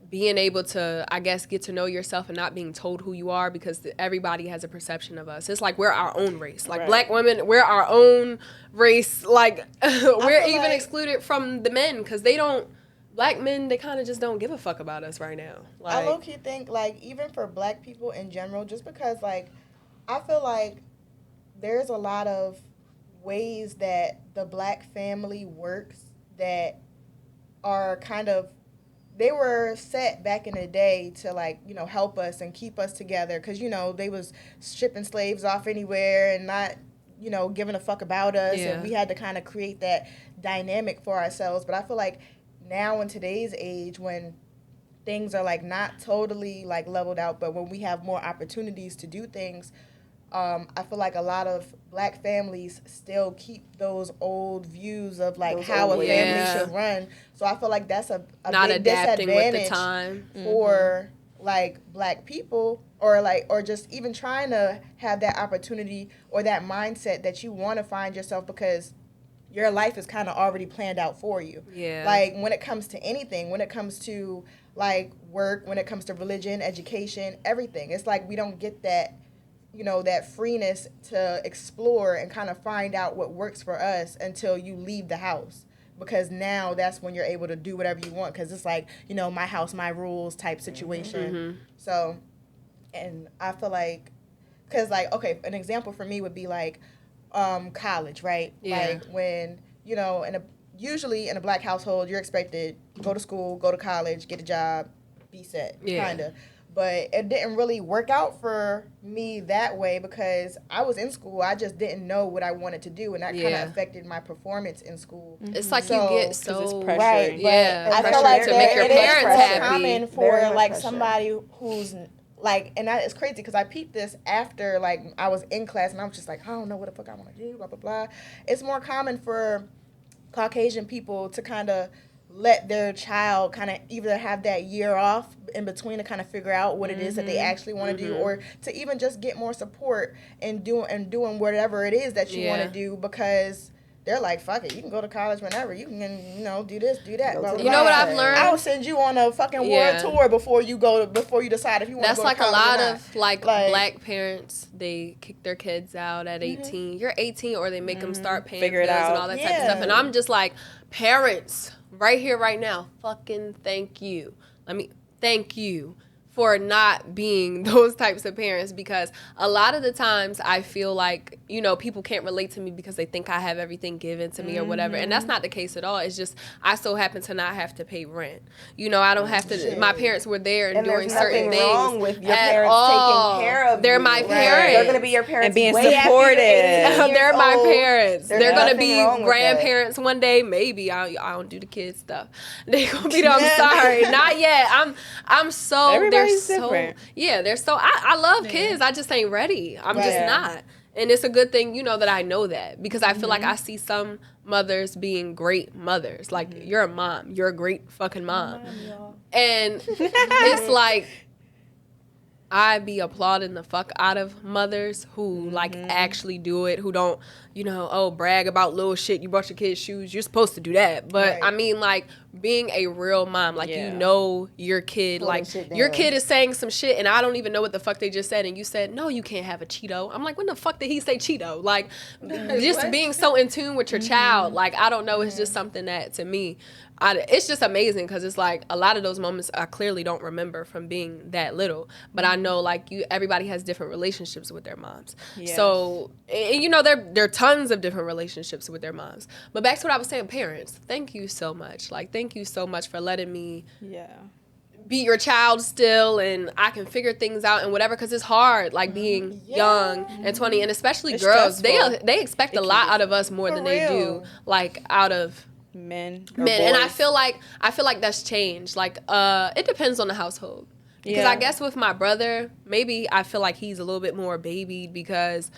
being able to, I guess, get to know yourself and not being told who you are, because everybody has a perception of us. It's like we're our own race. Like, Black women, we're our own race. Like, we're even excluded from the men because they don't, Black men, they kind of just don't give a fuck about us right now. Like, I low-key think, like, even for Black people in general, just because, like, I feel like there's a lot of ways that the Black family works that are kind of, they were set back in the day to, like, you know, help us and keep us together because, you know, they was shipping slaves off anywhere and not, you know, giving a fuck about us. And we had to kind of create that dynamic for ourselves. But I feel like now in today's age, when things are, like, not totally, like, leveled out, but when we have more opportunities to do things, I feel like a lot of Black families still keep those old views of, like, those how a family should run. So I feel like that's a not big adapting disadvantage with the time for like Black people, or just even trying to have that opportunity or that mindset that you want to find yourself, because your life is kind of already planned out for you. Yeah. Like, when it comes to anything, when it comes to, like, work, when it comes to religion, education, everything, it's like we don't get that, you know, that freeness to explore and kind of find out what works for us until you leave the house. Because now that's when you're able to do whatever you want, because it's like, you know, my house, my rules type situation. So, and I feel like, because, like, okay, an example for me would be, like, college, right? Like, when, you know, usually in a Black household, you're expected to go to school, go to college, get a job, be set, kind of. But it didn't really work out for me that way because I was in school. I just didn't know what I wanted to do, and that kind of affected my performance in school. It's like you get so right. But I feel like to make your parents happy. Common for like somebody who's like, and that is crazy because I peeped this after, like, I was in class and I was just like, I don't know what the fuck I want to do, blah blah blah. It's more common for Caucasian people to kind of let their child kind of either have that year off in between to kind of figure out what it is that they actually want to do, or to even just get more support in doing whatever it is that you want to do, because they're like, fuck it, you can go to college whenever, you can, you know, do this, do that. Blah, blah, you know what I've learned? I'll send you on a fucking world tour before you decide if you want to go to college. That's like a lot of like Black parents, they kick their kids out at 18. You're 18, or they make them start paying bills and all that type of stuff. And I'm just like, parents, right here, right now, fucking thank you. Thank you for not being those types of parents, because a lot of the times I feel like, you know, people can't relate to me because they think I have everything given to me or whatever. And that's not the case at all. It's just I so happen to not have to pay rent. You know, I don't have to. My parents were there and doing certain things. Wrong with your parents taking care of They're you. my parents. They're going to be your parents and being way supportive. They're my parents. They're going to be wrong grandparents one day. Maybe I don't do the kids stuff. They're going to be. I'm sorry, not yet. I'm so. Everybody's they're different. So, yeah, they're so. I love kids. I just ain't ready. I'm just not. And it's a good thing, you know, that I know that, because I feel like I see some mothers being great mothers. Like, you're a mom. You're a great fucking mom. And it's like, I be applauding the fuck out of mothers who, like, actually do it, who don't, you know, brag about little shit. You bought your kids shoes. You're supposed to do that. But, I mean, like, being a real mom, like you know your kid, like your kid is saying some shit and I don't even know what the fuck they just said, and you said, no, you can't have a Cheeto. I'm like, when the fuck did he say Cheeto? Like, just being so in tune with your child, like, I don't know, it's just something that, to me, it's just amazing, because it's like a lot of those moments I clearly don't remember from being that little, but I know, like, everybody has different relationships with their moms. Yes. So, and, you know, there are tons of different relationships with their moms. But back to what I was saying, parents, thank you so much. Like, thank you so much for letting me be your child still, and I can figure things out and whatever, because it's hard, like, being young and 20, and especially it's girls. Stressful. They expect a lot out of us more than they do, like, out of men, and I feel like that's changed. Like, it depends on the household, because I guess with my brother, maybe I feel like he's a little bit more babied because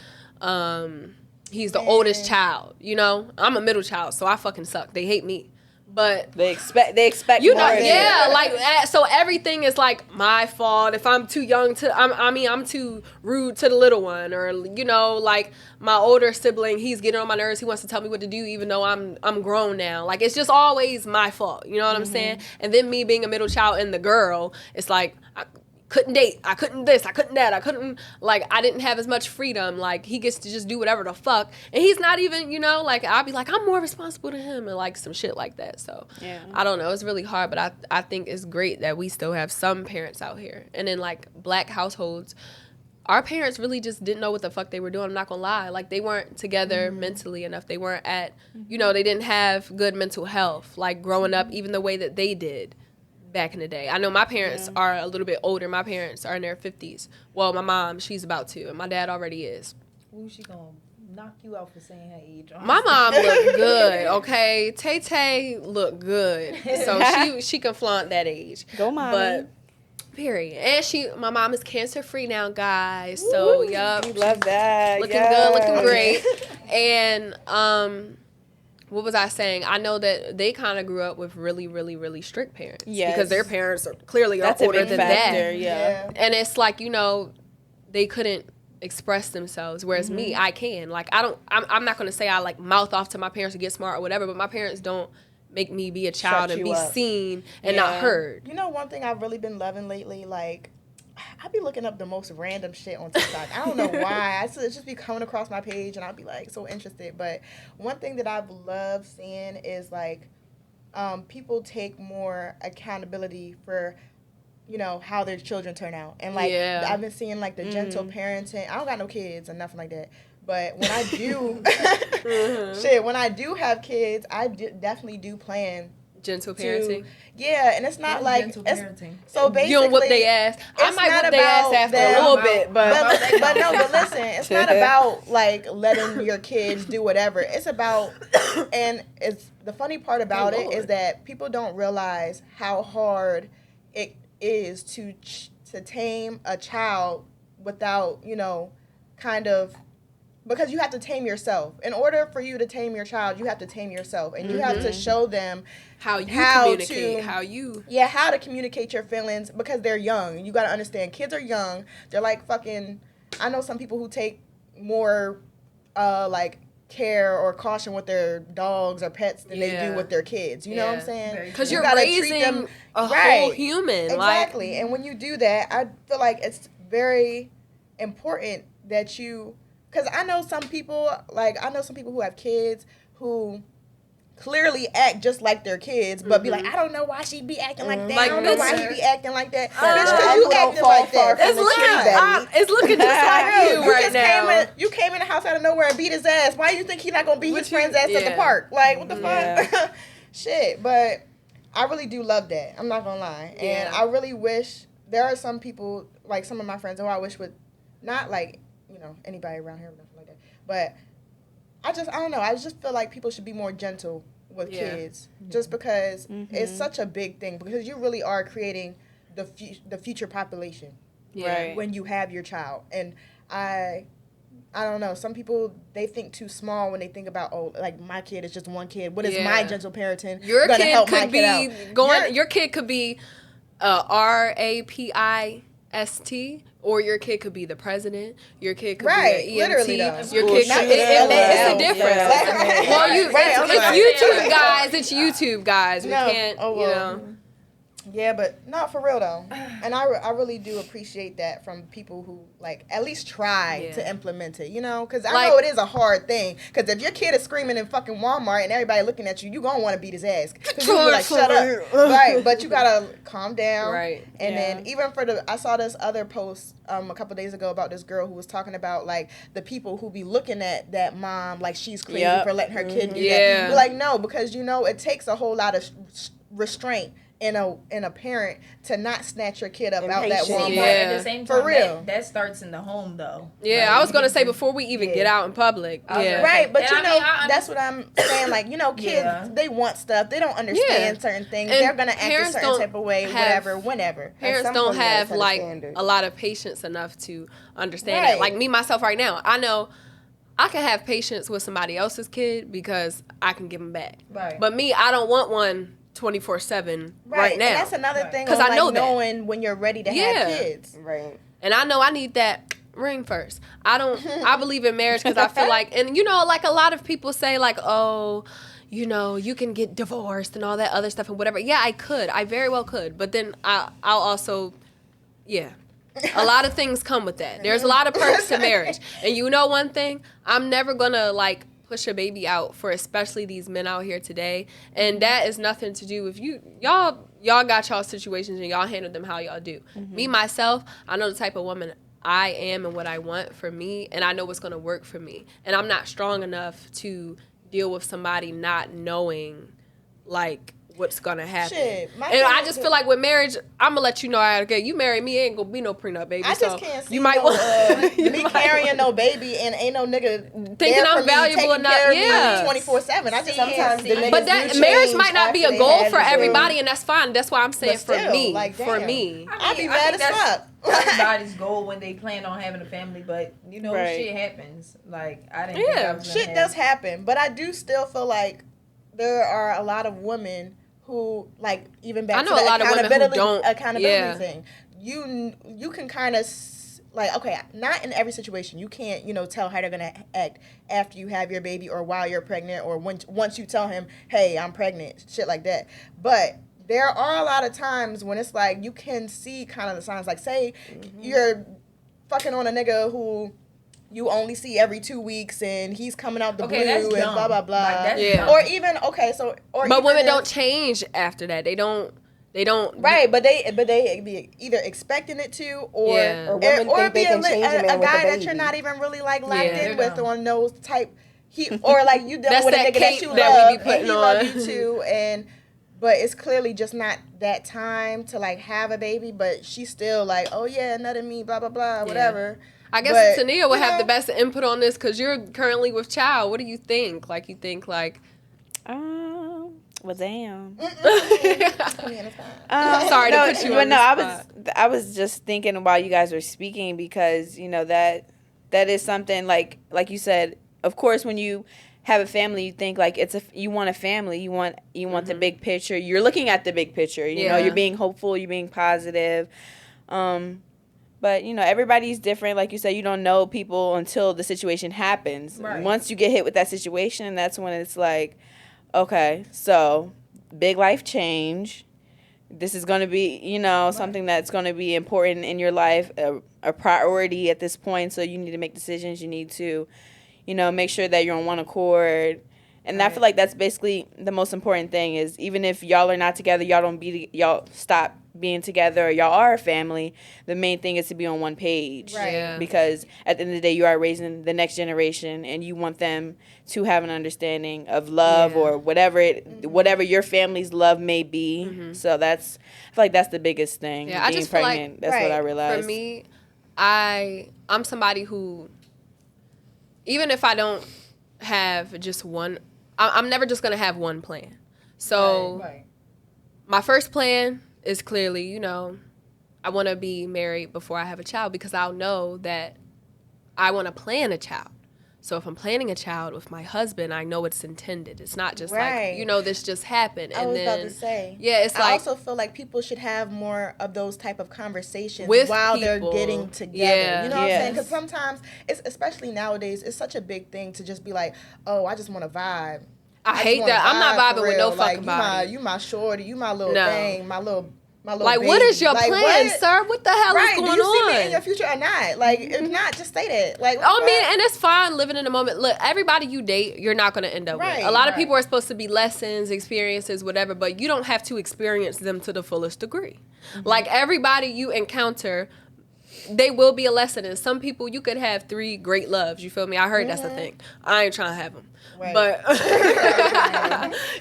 he's the oldest child, you know. I'm a middle child, so I fucking suck. They hate me. But they expect you know, like, so everything is like my fault if I'm too young to. I'm too rude to the little one, or, you know, like my older sibling, he's getting on my nerves. He wants to tell me what to do, even though I'm grown now. Like, it's just always my fault. You know what I'm saying? And then me being a middle child and the girl, it's like, I couldn't date, I couldn't this, I couldn't that, I couldn't, like, I didn't have as much freedom. Like, he gets to just do whatever the fuck, and he's not even, you know, like, I'll be like, I'm more responsible to him, and like some shit like that. So I don't know, it's really hard, but I think it's great that we still have some parents out here. And in, like, Black households, our parents really just didn't know what the fuck they were doing. I'm not gonna lie, like, they weren't together mentally enough. They weren't at, you know, they didn't have good mental health, like, growing up even the way that they did back in the day. I know my parents are a little bit older. My parents are in their 50s. Well, my mom, she's about to, and my dad already is. Ooh, she gonna knock you out for saying her age. Honestly. My mom looked good, okay? Tay looked good. So she can flaunt that age. Go, mommy. But, period. And my mom is cancer-free now, guys. So, yup. Love that. Looking good, looking great. And, what was I saying? I know that they kind of grew up with really, really, really strict parents. Yes. Because their parents are clearly older than that. Yeah. And it's like, you know, they couldn't express themselves, whereas me, I can. Like, I'm not going to say I, like, mouth off to my parents to get smart or whatever, but my parents don't make me be a child and be seen and not heard. You know, one thing I've really been loving lately, like, I be looking up the most random shit on TikTok. I don't know why. It's just be coming across my page, and I'll be, like, so interested. But one thing that I've loved seeing is, like, people take more accountability for, you know, how their children turn out. And, like, I've been seeing, like, the gentle parenting. I don't got no kids or nothing like that. But when I do, when I do have kids, I definitely do plan gentle parenting. And it's not like gentle parenting. So basically, you don't whip their ass. I might whip their ass after a little bit, but listen, it's not about, like, letting your kids do whatever. It's about, and it's the funny part about it is that people don't realize how hard it is to tame a child without, you know, kind of. Because you have to tame yourself. In order for you to tame your child, you have to tame yourself. And you have to show them how communicate, how to communicate your feelings, because they're young. You got to understand, kids are young. They're like fucking, I know some people who take more, like, care or caution with their dogs or pets than they do with their kids. You know what I'm saying? Because you're raising them a whole human. Exactly. Like, and when you do that, I feel like it's very important that you... Because I know some people who have kids who clearly act just like their kids, but be like, I don't know why she be acting like that. I don't know why he be acting like that. Bitch, because you acting like that. It's looking just like you right now. You came in the house out of nowhere and beat his ass. Why you think he's not going to beat his friend's ass at the park? Like, what the fuck? Shit. But I really do love that. I'm not going to lie. And I really wish, there are some people, like some of my friends who I wish would not, like, you know, anybody around here or nothing like that. But I don't know. I just feel like people should be more gentle with kids, just because it's such a big thing. Because you really are creating the future population when you have your child. And I don't know. Some people, they think too small when they think about, oh, like, my kid is just one kid. What is my gentle parenting your gonna kid help could my be kid out? Your kid could be RAPI ST, or your kid could be the president. Your kid could Right, be an EMT. literally though. Your kid could. It's a difference. Yeah. Well, Right, it's YouTube guys. It's YouTube guys. We No, can't. oh, You well. know. Yeah, but not for real though. And I really do appreciate that from people who like at least try to implement it, you know? Because I know it is a hard thing. Because if your kid is screaming in fucking Walmart and everybody looking at you, you gonna want to beat his ass. Because you be like, shut up. Right, but you gotta calm down. Right. And then even for I saw this other post a couple days ago about this girl who was talking about like the people who be looking at that mom like she's crazy for letting her kid do that. Be like, no, because you know it takes a whole lot of restraint in a parent to not snatch your kid up out that Walmart. At the same time, for real. That starts in the home though. Yeah, like, I was gonna say before we even get out in public. Yeah. Right, but And you I know, mean, that's what I'm saying. Like, you know, kids, they want stuff. They don't understand certain things. And they're going to act a certain type of way, whatever, whenever. Parents don't have, like, a lot of patience enough to understand it. Like, me, myself, right now, I know I can have patience with somebody else's kid because I can give them back. Right. But me, I don't want one 24/7 right now. And that's another thing. Because I know that. Knowing when you're ready to have kids. Right. And I know I need that ring first. I believe in marriage because I feel like, and you know, like a lot of people say like, oh, you know, you can get divorced and all that other stuff and whatever. Yeah, I could. I very well could. But then I'll also, a lot of things come with that. There's a lot of perks to marriage. And you know one thing? I'm never going to like push a baby out for especially these men out here today. And that is nothing to do with you. Y'all got y'all situations and y'all handle them how y'all do. Me, myself, I know the type of woman I am and what I want for me, and I know what's going to work for me. And I'm not strong enough to deal with somebody not knowing, like, what's going to happen. Shit, and I just feel like with marriage, I'm going to let you know, okay, you marry me, ain't going to be no prenup, baby. I just can't see you might want me carrying no baby and ain't no nigga thinking I'm valuable enough. 24/7. I just sometimes the niggas but that do marriage change might not be a after goal they for have everybody, and that's fine. That's why I'm saying But still, for me. like, For damn. me. I'd be I mad think as fuck. Everybody's goal when they plan on having a family, but you know, shit happens. Like I didn't. Think I was gonna shit have. does happen, but I do still feel like there are a lot of women who like even back I know to the a lot of women who don't. accountability thing. You can kind of like, okay, not in every situation. You can't, tell how they're gonna act after you have your baby or while you're pregnant or once you tell him, hey, I'm pregnant, shit like that. But there are a lot of times when it's like you can see kind of the signs. Like, say you're fucking on a nigga who you only see every 2 weeks and he's coming out the blue and blah blah blah. Like, or even but women don't change after that. They don't. Right, but they be either expecting it to or women think they can change a man with guy a that you're baby. not even really like locked in with dumb. on those type. Or like you done with a that nigga that you cape that we love be and he putting love on. you too but it's clearly just not that time to like have a baby. But she's still like, oh yeah, nut of me, blah blah blah, whatever. I guess Tania would have the best input on this because you're currently with child. What do you think? Like, you think like, well, damn. Sorry to put you on the spot. I was just thinking while you guys were speaking because that is something like you said. Of course, when you have a family, you think like you want a family. You want the big picture. You're looking at the big picture. You know, you're being hopeful. You're being positive. But, everybody's different. Like you said, you don't know people until the situation happens. Right. Once you get hit with that situation, that's when it's like, okay, so big life change. This is going to be, something that's going to be important in your life, a priority at this point. So you need to make decisions. You need to, make sure that you're on one accord. And I feel like that's basically the most important thing is even if y'all are not together, y'all stop being together, or y'all are a family, the main thing is to be on one page. Right. Yeah. Because at the end of the day, you are raising the next generation, and you want them to have an understanding of love or whatever your family's love may be. So I feel like that's the biggest thing. Yeah, I being just feel like pregnant. That's what I realized. For me, I'm somebody who, even if I don't have just one, I'm never just gonna have one plan. So my first plan is clearly, I want to be married before I have a child because I'll know that I want to plan a child. So if I'm planning a child with my husband, I know it's intended. It's not just Right. like, you know, this just happened. I And was then, about to say. yeah, it's I like also feel like people should have more of those type of conversations with while people. they're getting together. Yeah. You know what I'm saying? Yes. Because sometimes, it's especially nowadays, it's such a big thing to just be like, oh, I just want to vibe. I just hate wanna that. I'm not vibe for vibing with no real. Like, fucking body. You my shorty, you my little No. thing, my little Like, baby. what is your Like, plan, what? sir? What the hell Right? is going Do you see on? me in your future or not? Like, if not, just say that. Like, what I the mean, fuck? and it's fine living in the moment. Look, everybody you date, you're not going to end up Right, with. A lot of right. people are supposed to be lessons, experiences, whatever, but you don't have to experience them to the fullest degree. Like, everybody you encounter, they will be a lesson. And some people, you could have 3 great loves. You feel me? I heard that's a thing. I ain't trying to have them. Right. But,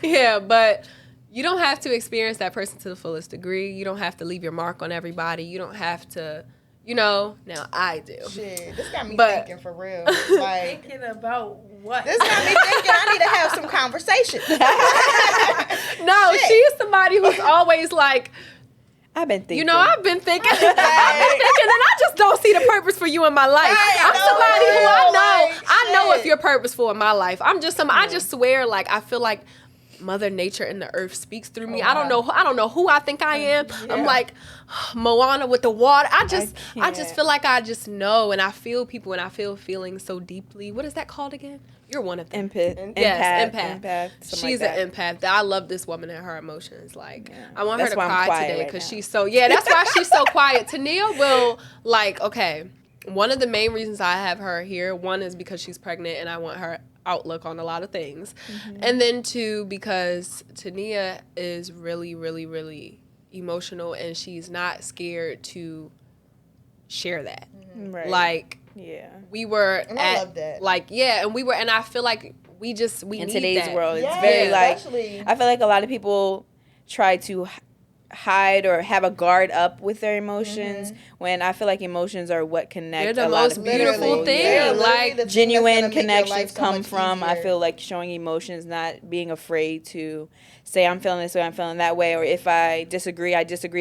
yeah, but you don't have to experience that person to the fullest degree. You don't have to leave your mark on everybody. You don't have to, you know, now I do. Shit, this got me But- thinking for real. Like, Thinking about what? this got me thinking I need to have some conversation. No, Shit. she's somebody who's always like, I've been thinking. you know, I've been thinking, and I just don't see the purpose for you in my life. Right, I'm no, somebody who like, I know if shit. you're purposeful in my life. I'm just I just swear, like, I feel like Mother Nature and the earth speaks through me. Oh, I don't know who I think I am. I'm like Moana with the water. I just can't. feel like I just know, and I feel people, and I feel feelings so deeply. What is that called again? You're one of them. Yes, empath. something She's like that. an empath. I love this woman and her emotions. Like, I want That's her to why I'm cry quiet today right because now. she's so, yeah, that's why she's so quiet. Tania will, like, okay, one of the main reasons I have her here, one is because she's pregnant and I want her outlook on a lot of things. And then 2, because Tania is really, really, really emotional and she's not scared to share that. Right. Like, yeah. we were And I love that. like, yeah, and we were, and I feel like we In need today's that. world, it's Yeah, very like. especially- I feel like a lot of people try to hide or have a guard up with their emotions when I feel like emotions are what connect They're the a lot most of beautiful people. thing. They are Like, literally the thing that's Genuine gonna make your life connections so come much from, I easier. feel like, showing emotions, not being afraid to say I'm feeling this way, I'm feeling that way, or if I disagree,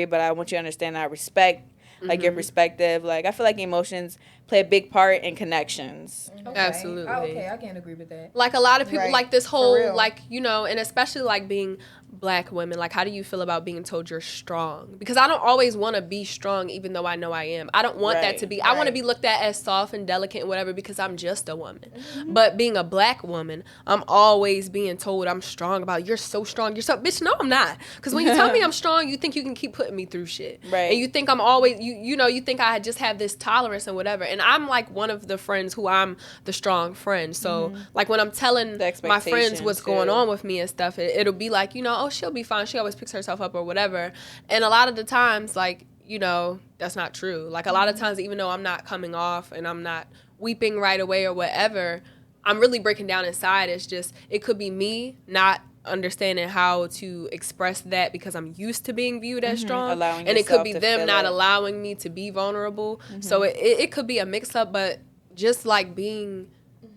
but I want you to understand I respect like your perspective. Like, I feel like emotions play a big part in connections. Okay. Absolutely. Okay, I can't agree with that. Like, a lot of people, Right. like, this For whole, real. like, you know, and especially, like, being Black women, like, how do you feel about being told you're strong? Because I don't always want to be strong, even though I know I am. I don't want that Right. to be, I want to Right. be looked at as soft and delicate and whatever because I'm just a woman. But being a Black woman, I'm always being told I'm strong about, you're so strong, you're so, bitch, no, I'm not. Because when you tell me I'm strong, you think you can keep putting me through shit. Right. And you think I'm always, you know, you think I just have this tolerance and whatever. And I'm, like, one of the friends who I'm the strong friend. So, like, when I'm telling The my friends expectation, what's going too. on with me and stuff, it'll be like, you know, oh, she'll be fine. She always picks herself up or whatever. And a lot of the times, like, you know, that's not true. Like, a lot of times, even though I'm not coming off and I'm not weeping right away or whatever, I'm really breaking down inside. It's just, it could be me not understanding how to express that because I'm used to being viewed as strong. Allowing And it could yourself be to them feel not it. allowing me to be vulnerable. So it could be a mix up, but just like being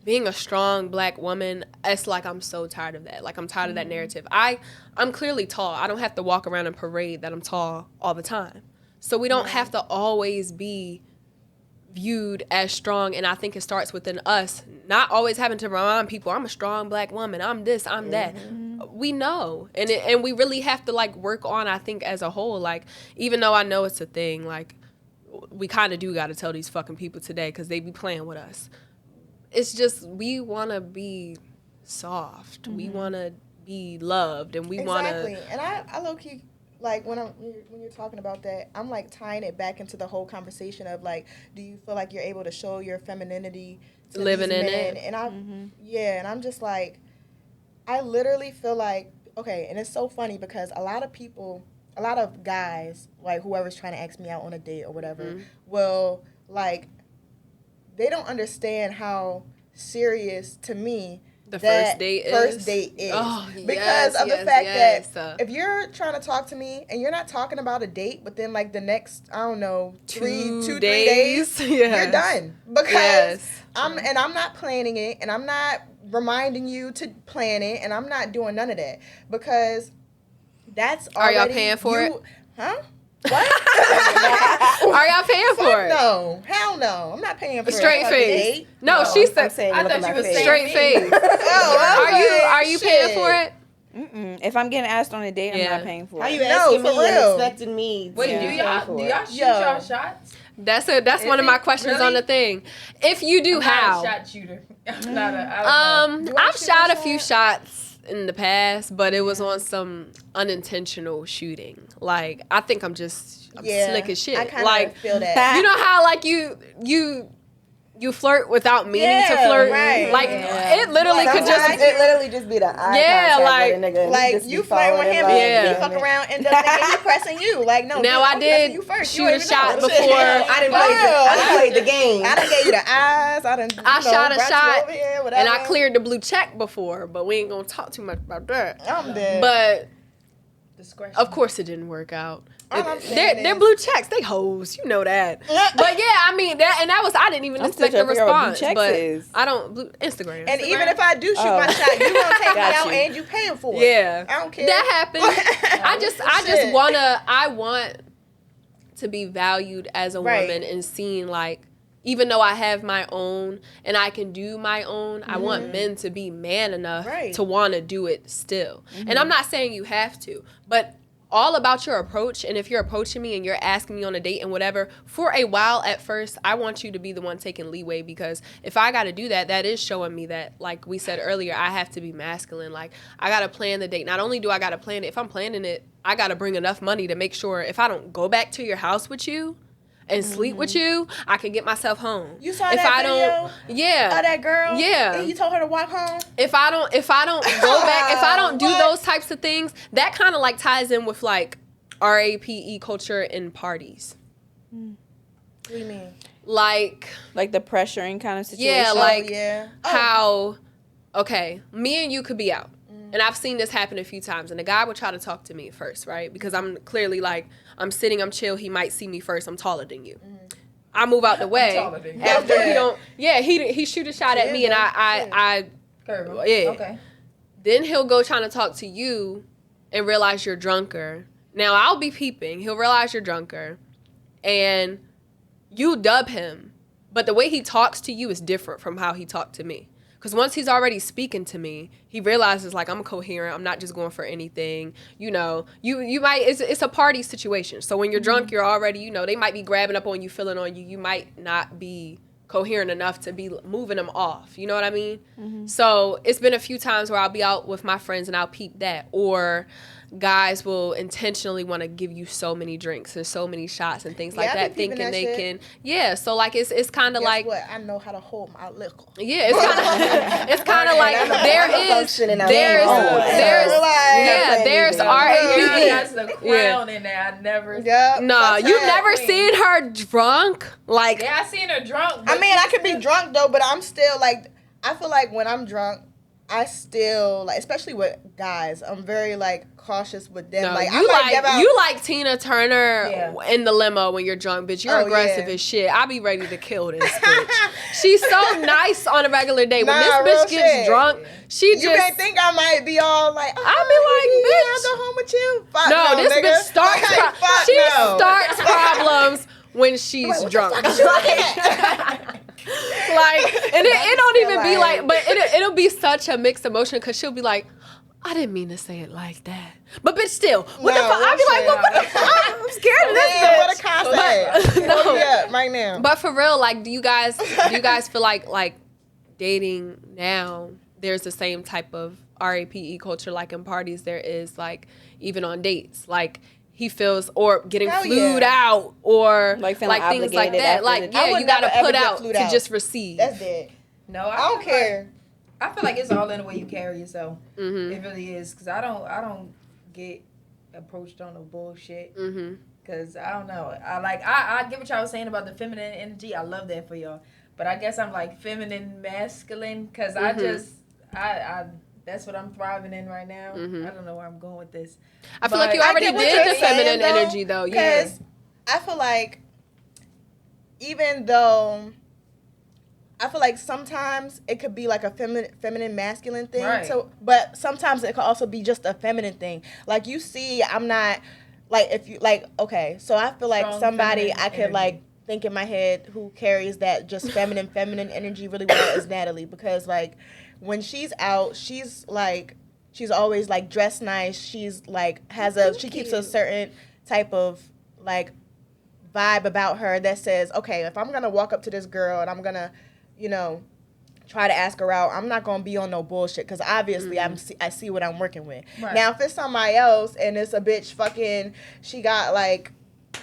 a strong Black woman, it's like I'm so tired of that. Like, I'm tired of that narrative. I'm clearly tall. I don't have to walk around and parade that I'm tall all the time. So we don't have to always be viewed as strong, and I think it starts within us, not always having to remind people, I'm a strong Black woman, I'm this, I'm that. We know, and we really have to, like, work on, I think, as a whole, like, even though I know it's a thing, like, we kind of do got to tell these fucking people today because they be playing with us. It's just, we want to be soft. We want to be loved, and we want Exactly. to... And I low-key, like, when you're talking about that, I'm, like, tying it back into the whole conversation of, like, do you feel like you're able to show your femininity to Living these in men? it. And and I'm just like, I literally feel like, okay, and it's so funny because a lot of guys, like, whoever's trying to ask me out on a date or whatever, will, like, they don't understand how serious, to me, The that first date first is? date is. Oh, because yes, of the yes, fact yes. that if you're trying to talk to me and you're not talking about a date within, like, the next, I don't know, 3 days, Yes. you're done. Because Yes. I'm not planning it, and I'm not reminding you to plan it, and I'm not doing none of that because that's Are already y'all paying for it? Huh? Are y'all paying for it? No, hell no. I'm not paying for Straight a face. date. No, she I'm said saying, I look at thought my you was face. straight face. Oh, Are you paying for it? Mm-mm. If I'm getting asked on a date, I'm Yeah. not paying for How it. you No, asking for me and real. expecting me to Wait, pay do y'all shoot Yo. y'all shots? That's Is one of it? my questions Really? on the thing. If you do, I'm how? not a shot shooter. I'm not a. I don't know. You wanna I've shoot shot a a few shot? shots in the past, but it was on some unintentional shooting. Like I think I'm slick as shit. I kind of Like feel that. you know how like you flirt without meaning to Yeah, flirt. right. Like Yeah. it literally could Sometimes just it literally just be the eye Yeah, contact like- with a nigga. And he Like just you be flirt with falling in him, love and Yeah. he with fuck him. around, end up thinking he pressing you. Like no, Now bitch, I I'm did pressing you first. shoot You a don't even shot know. before. I done played the game. I done gave you the eyes. I done. I shot a brought you shot over here, and I whatever. cleared the blue check before, but we ain't gonna talk too much about that. I'm dead. But Discretion. of course it didn't work out. All I'm saying They're is- blue checks. They hoes. You know that. But yeah, I mean that was I didn't even I'm still expect the trying to figure out what blue response. checks But is. I don't Instagram. And even if I do shoot Oh. my shot, you gonna take me Got out you. and you paying for it. Yeah. I don't care. That happens. I just Shit. want to be valued as a Right. woman and seen like even though I have my own and I can do my own, I want men to be man enough Right. to want to do it still. And I'm not saying you have to, but all about your approach. And if you're approaching me and you're asking me on a date and whatever, for a while at first, I want you to be the one taking leeway, because if I got to do that, that is showing me that, like we said earlier, I have to be masculine. Like I got to plan the date. Not only do I got to plan it, if I'm planning it, I got to bring enough money to make sure if I don't go back to your house with you and sleep with you, I can get myself home. You saw if that I video? don't, yeah. Oh, that girl. Yeah. And you told her to walk home. If I don't go back, if I don't do What? those types of things, that kind of like ties in with like RAPE culture in parties. What do you mean? Like Like the pressuring kind of situation. Yeah, like yeah. how okay, me and you could be out. And I've seen this happen a few times. And the guy would try to talk to me first, right? Because I'm clearly like, I'm sitting, I'm chill. He might see me first. I'm taller than you. I move out the way. taller than you. After Okay. he don't, yeah, he shoot a shot at me, and I Curve. yeah. Okay. then he'll go trying to talk to you and realize you're drunker. Now I'll be peeping. He'll realize you're drunker, and you dub him. But the way he talks to you is different from how he talked to me. Because once he's already speaking to me, he realizes, like, I'm coherent. I'm not just going for anything. You know, you might, it's a party situation. So when you're drunk, you're already, you know, they might be grabbing up on you, feeling on you. You might not be coherent enough to be moving them off. You know what I mean? So it's been a few times where I'll be out with my friends and I'll peep that. Or guys will intentionally want to give you so many drinks and so many shots and things like Yeah, I that, be peeping thinking that they shit. can. Yeah, so like it's kind of Guess like. what? I know how to hold my liquor. Yeah, it's kind of like I'm there is functioning out there's there. there's Girl, that's RAPE. the crown in there. I never. Yep. No, that's you right. never seen her drunk. Like Yeah, I seen her drunk. I but mean, I could be drunk though, but I'm still like, I feel like when I'm drunk, I still like, especially with guys, I'm very like cautious with them. no, like I you might give out. you like Tina Turner Yeah. in the limo when you're drunk, bitch. You're Oh, aggressive yeah. as shit. I be ready to kill this bitch. She's so nice on a regular day. When Nah, this real bitch gets shit. drunk, she You just may think I might be all like, oh, I be like, yeah, bitch. I'll go home with you. Fuck no, this nigga. bitch starts Like, fuck she no. starts problems when she's drunk. Like, and it don't even be like, but it'll be such a mixed emotion because she'll be like, I didn't mean to say it like that. But bitch, still, what the No, fuck? I'll be real like, what the shit. fuck? I'm scared of this Man, bitch. what a concept. No. Yeah, right now. But for real, like, do you guys feel like dating now, there's the same type of RAPE culture like in parties there is like even on dates? Like he feels, or getting Hell flued yeah. out, or Like feeling things like obligated that. after Like the- I yeah, would you gotta never, ever put get out flued to out. just receive. That's it. No, I don't care. I feel like it's all in the way you carry yourself. Mhm. It really is, cause I don't get approached on the bullshit. Mhm. Cause I don't know. I get what y'all was saying about the feminine energy. I love that for y'all. But I guess I'm like feminine masculine. Cause I just I that's what I'm thriving in right now. Mhm. I don't know where I'm going with this. I feel like you But- already I get what did you're the saying, feminine though, energy though. Yeah. Because I feel like even though I feel like sometimes it could be like a feminine masculine thing. Right. So but sometimes it could also be just a feminine thing. Like you see, I'm not like if you like, okay, so I feel like Strong somebody feminine I could energy. like think in my head who carries that just feminine energy really well is Natalie, because like when she's out, she's always like dressed nice. She's like she keeps a certain type of like vibe about her that says, okay, if I'm gonna walk up to this girl and I'm gonna, you know, try to ask her out, I'm not gonna be on no bullshit, because obviously I see what I'm working with. Right. Now if it's somebody else and it's a bitch fucking, she got like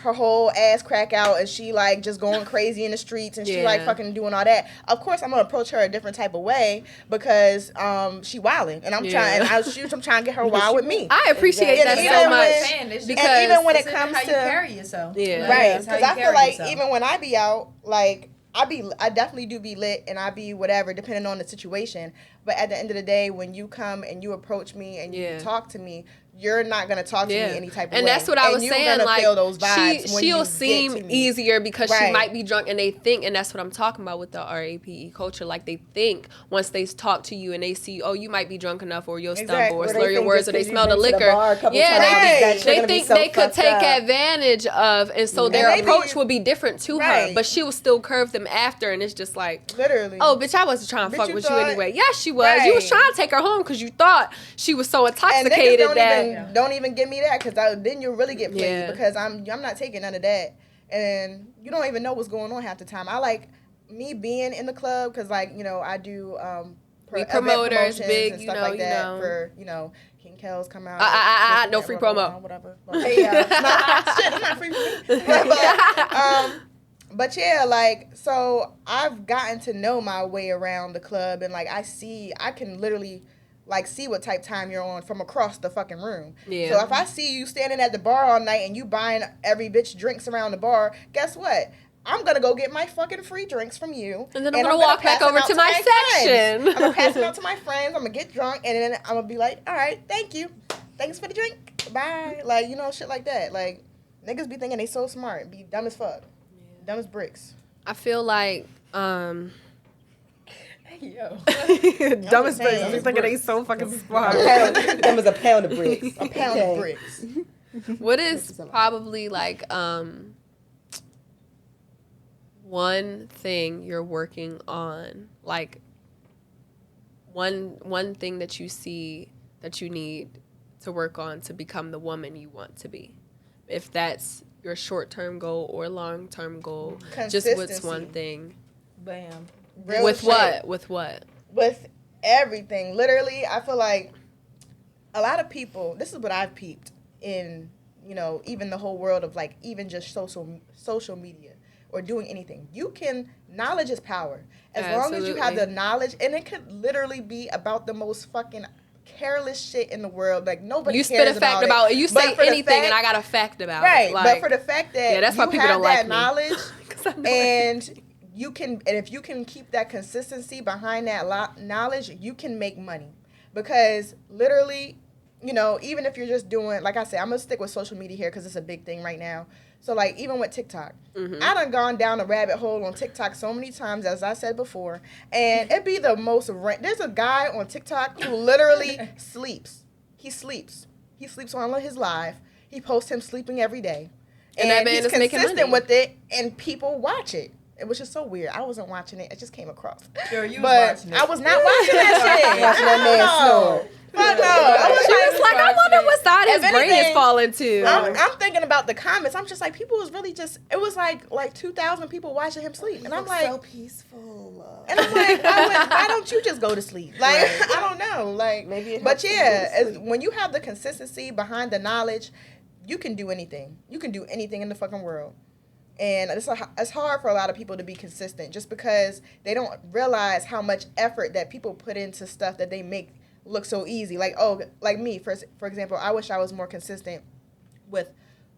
her whole ass crack out and she like just going crazy in the streets and she like fucking doing all that, of course I'm gonna approach her a different type of way, because she wilding and I'm trying to get her wild with me. I appreciate And that even so when- much. Because and even when it it's comes how to you carry yourself. Yeah. right, it's how because I you feel carry like yourself. even when I be out, like I definitely do be lit and I be whatever depending on the situation, but at the end of the day, when you come and you approach me and you talk to me, you're not gonna talk to me any type of way. And that's what I was you're saying. Gonna Like feel those vibes when she'll you seem get to me. easier because she Right. might be drunk, and they think, and that's what I'm talking about with the RAPE culture. Like they think once they talk to you and they see, oh, you might be drunk enough, or you'll stumble, Exactly. or Or slur your words, or they smell the liquor. Yeah, They think they could take advantage of, and so their they be- approach will be different to her, Right. but she will still curve them after, and it's just like, Literally. oh, bitch, I wasn't trying to Bitch, fuck you with you thought- anyway. Yes, she was. You was Right. trying to take her home because you thought she was so And intoxicated niggas don't even give me that, because then you'll really get played, Yeah. because I'm not taking none of that, and you don't even know what's going on half the time. I like me being in the club because, like, you know, I do We event promoters, promotions big, and you stuff know, like you that know. for, you know, King Kel's come out. No free promo. Whatever. Hey, it's not free for me. But yeah, like, so I've gotten to know my way around the club, and like I can literally like see what type time you're on from across the fucking room. Yeah. So if I see you standing at the bar all night and you buying every bitch drinks around the bar, guess what? I'm gonna go get my fucking free drinks from you, And then I'm gonna walk pass back over them out to my section. friends. I'm gonna pass them out to my friends. I'm gonna get drunk, and then I'm gonna be like, all right, thank you, thanks for the drink, bye. Like, you know, shit like that. Like, niggas be thinking they so smart, be dumb as fuck, dumb as bricks. I feel like Yo. dumb as saying, bricks. Thinking they so fucking smart. Them is a pound of bricks. A pound of bricks. What is probably like one thing you're working on, like one thing that you see that you need to work on to become the woman you want to be? If that's your short-term goal or long-term goal, just what's one thing? Bam. Real With shit. what? With what? With everything. Literally, I feel like a lot of people, this is what I've peeped in, you know, even the whole world of like even just social media or doing anything. Knowledge is power. As long as you have the knowledge, and it could literally be about the most fucking careless shit in the world. Like, nobody You cares spit a fact about it. You But say for the anything, fact- and I got a fact about right, it. Like, but for the fact that that's why you people have don't that like me. knowledge 'Cause I know and if you can keep that consistency behind that knowledge, you can make money. Because literally, you know, even if you're just doing, like I said, I'm gonna stick with social media here because it's a big thing right now. So like, even with TikTok, I done gone down a rabbit hole on TikTok so many times, as I said before, and it be the most. There's a guy on TikTok who literally sleeps. He sleeps on his live. He posts him sleeping every day, And that man he's is making consistent money. with it, and people watch it. Which is so weird. I wasn't watching it. It just came across. Girl, you was But watching it. I was not watching that shit. Watching that man snore. Fuck no. I was She was like, I wonder what side his If brain is anything, falling to. I'm thinking about the comments. I'm just like, people was really just. It was like 2,000 people watching him sleep, and I'm like, so peaceful. and I'm like, why don't you just go to sleep? Like, I don't know. Like, Maybe it but helps you yeah, go to sleep. when you have the consistency behind the knowledge, you can do anything. You can do anything in the fucking world. And it's hard for a lot of people to be consistent just because they don't realize how much effort that people put into stuff that they make look so easy. Like, like me, for example, I wish I was more consistent with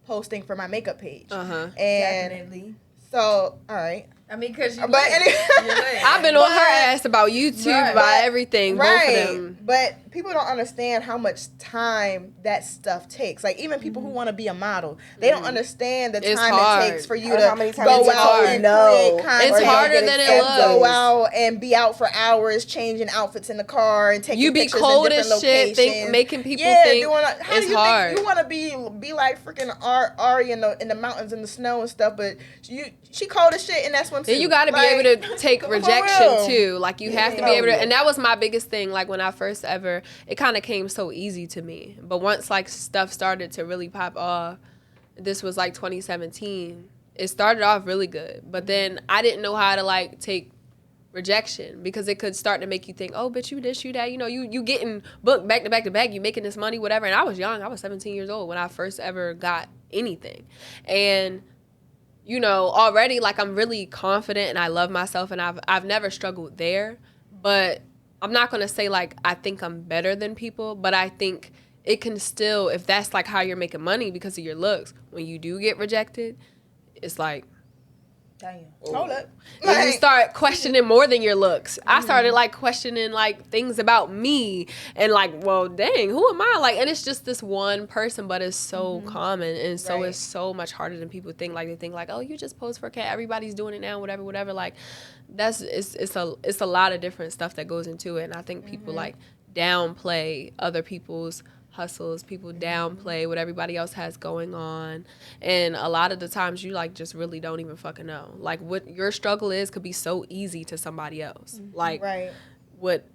posting for my makeup page. Uh-huh. And Definitely. so, all right. I mean, because you But anyway, you're lit. I've been on her ass about YouTube, Right. about everything, both of right. them. But people don't understand how much time that stuff takes. Like, even people who want to be a model, they don't understand the It's time hard. it takes for you Or to how many times go it's out hard. and No. create content. It's harder than it and looks. go out and be out for hours changing outfits in the car and taking You be pictures cold in as different shit, locations. making people yeah, think how it's do you hard. think you want to be like freaking Ari in the mountains in the snow and stuff, but she cold as shit in that swimsuit. And you got to be Like, able to take for rejection real. too. Like, you have to be able to, and that was my biggest thing. Like, when I first ever, it kind of came so easy to me. But once like stuff started to really pop off, this was like 2017. It started off really good, but then I didn't know how to like take rejection, because it could start to make you think, oh, bitch, you this, you that, you know, you getting booked back to back to back, you making this money, whatever. And I was young. I was 17 years old when I first ever got anything. And you know, already like I'm really confident and I love myself, and I've never struggled there. But I'm not going to say like I think I'm better than people, but I think it can still, if that's like how you're making money because of your looks, when you do get rejected, it's like, Damn. Hold up. and you start questioning more than your looks. I started like questioning like things about me, and like, well, dang, who am I? Like, and it's just this one person, but it's so common, and so Right. it's so much harder than people think. Like, they think like, oh, you just pose for a cat. Everybody's doing it now, whatever. Like, it's a lot of different stuff that goes into it, and I think people like downplay other people's hustles. People downplay what everybody else has going on, and a lot of the times you like just really don't even fucking know like what your struggle is could be so easy to somebody else. Like, Right. what,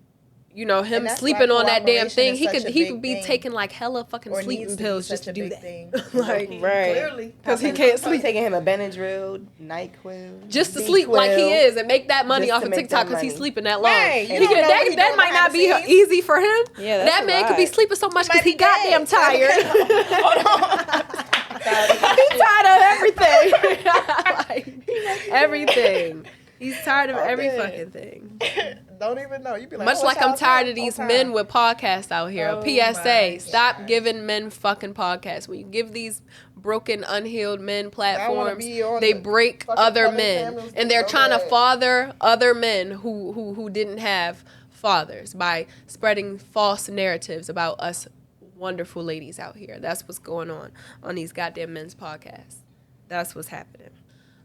you know, him And that's sleeping why on that damn cooperation thing, is he such could a he big could be thing. taking like hella fucking Or sleeping needs to be pills such just to a do big that. thing. Like, Right. Clearly. Because he can't sleep. Taking him a Benadryl, NyQuil, just to sleep like he is and make that money Just off to of make TikTok that because he's money. sleeping that long. Right. You He don't could- know what he that doing might not be behind the scenes. easy for him. Yeah, that's that a man could be lot. sleeping so much because might he be dead. goddamn tired. He's tired of everything. Like, everything. He's tired of every fucking thing. Don't even know. You be like, Much oh, like it's I'm all tired time, of these all men time. with podcasts out here. Oh A PSA, my stop gosh. giving men fucking podcasts. When you give these broken, unhealed men platforms, be on they the break fucking other Kevin men. Samuels And they're so trying to bad. father other men who didn't have fathers by spreading false narratives about us wonderful ladies out here. That's what's going on these goddamn men's podcasts. That's what's happening.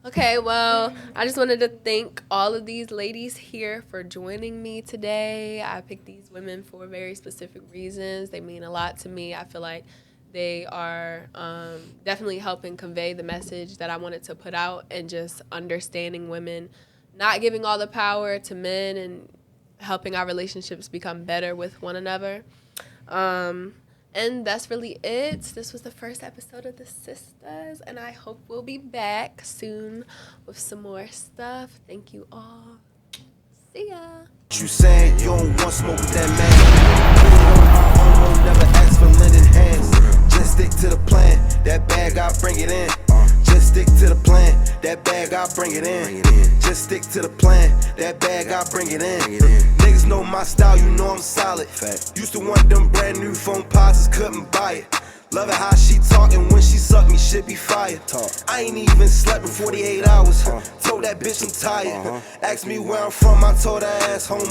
Okay, well, I just wanted to thank all of these ladies here for joining me today. I picked these women for very specific reasons. They mean a lot to me. I feel like they are definitely helping convey the message that I wanted to put out, and just understanding women, not giving all the power to men, and helping our relationships become better with one another. And that's really it. This was the first episode of The Sisters, and I hope we'll be back soon with some more stuff. Thank you all. See ya. You saying you don't want smoke with that man. Put it on my own, won't never ask for lending hands. Just stick to the plan, that bag I'll bring it in. Just stick to the plan, that bag I'll bring it in. Just stick to the plan, that bag I'll bring it in. Niggas know my style, you know I'm solid. Used to want them brand new phone pods, couldn't buy it. Love it how she talkin' when she suck me, shit be fire. I ain't even slept in 48 hours. Told that bitch I'm tired. Asked me where I'm from, I told her ass home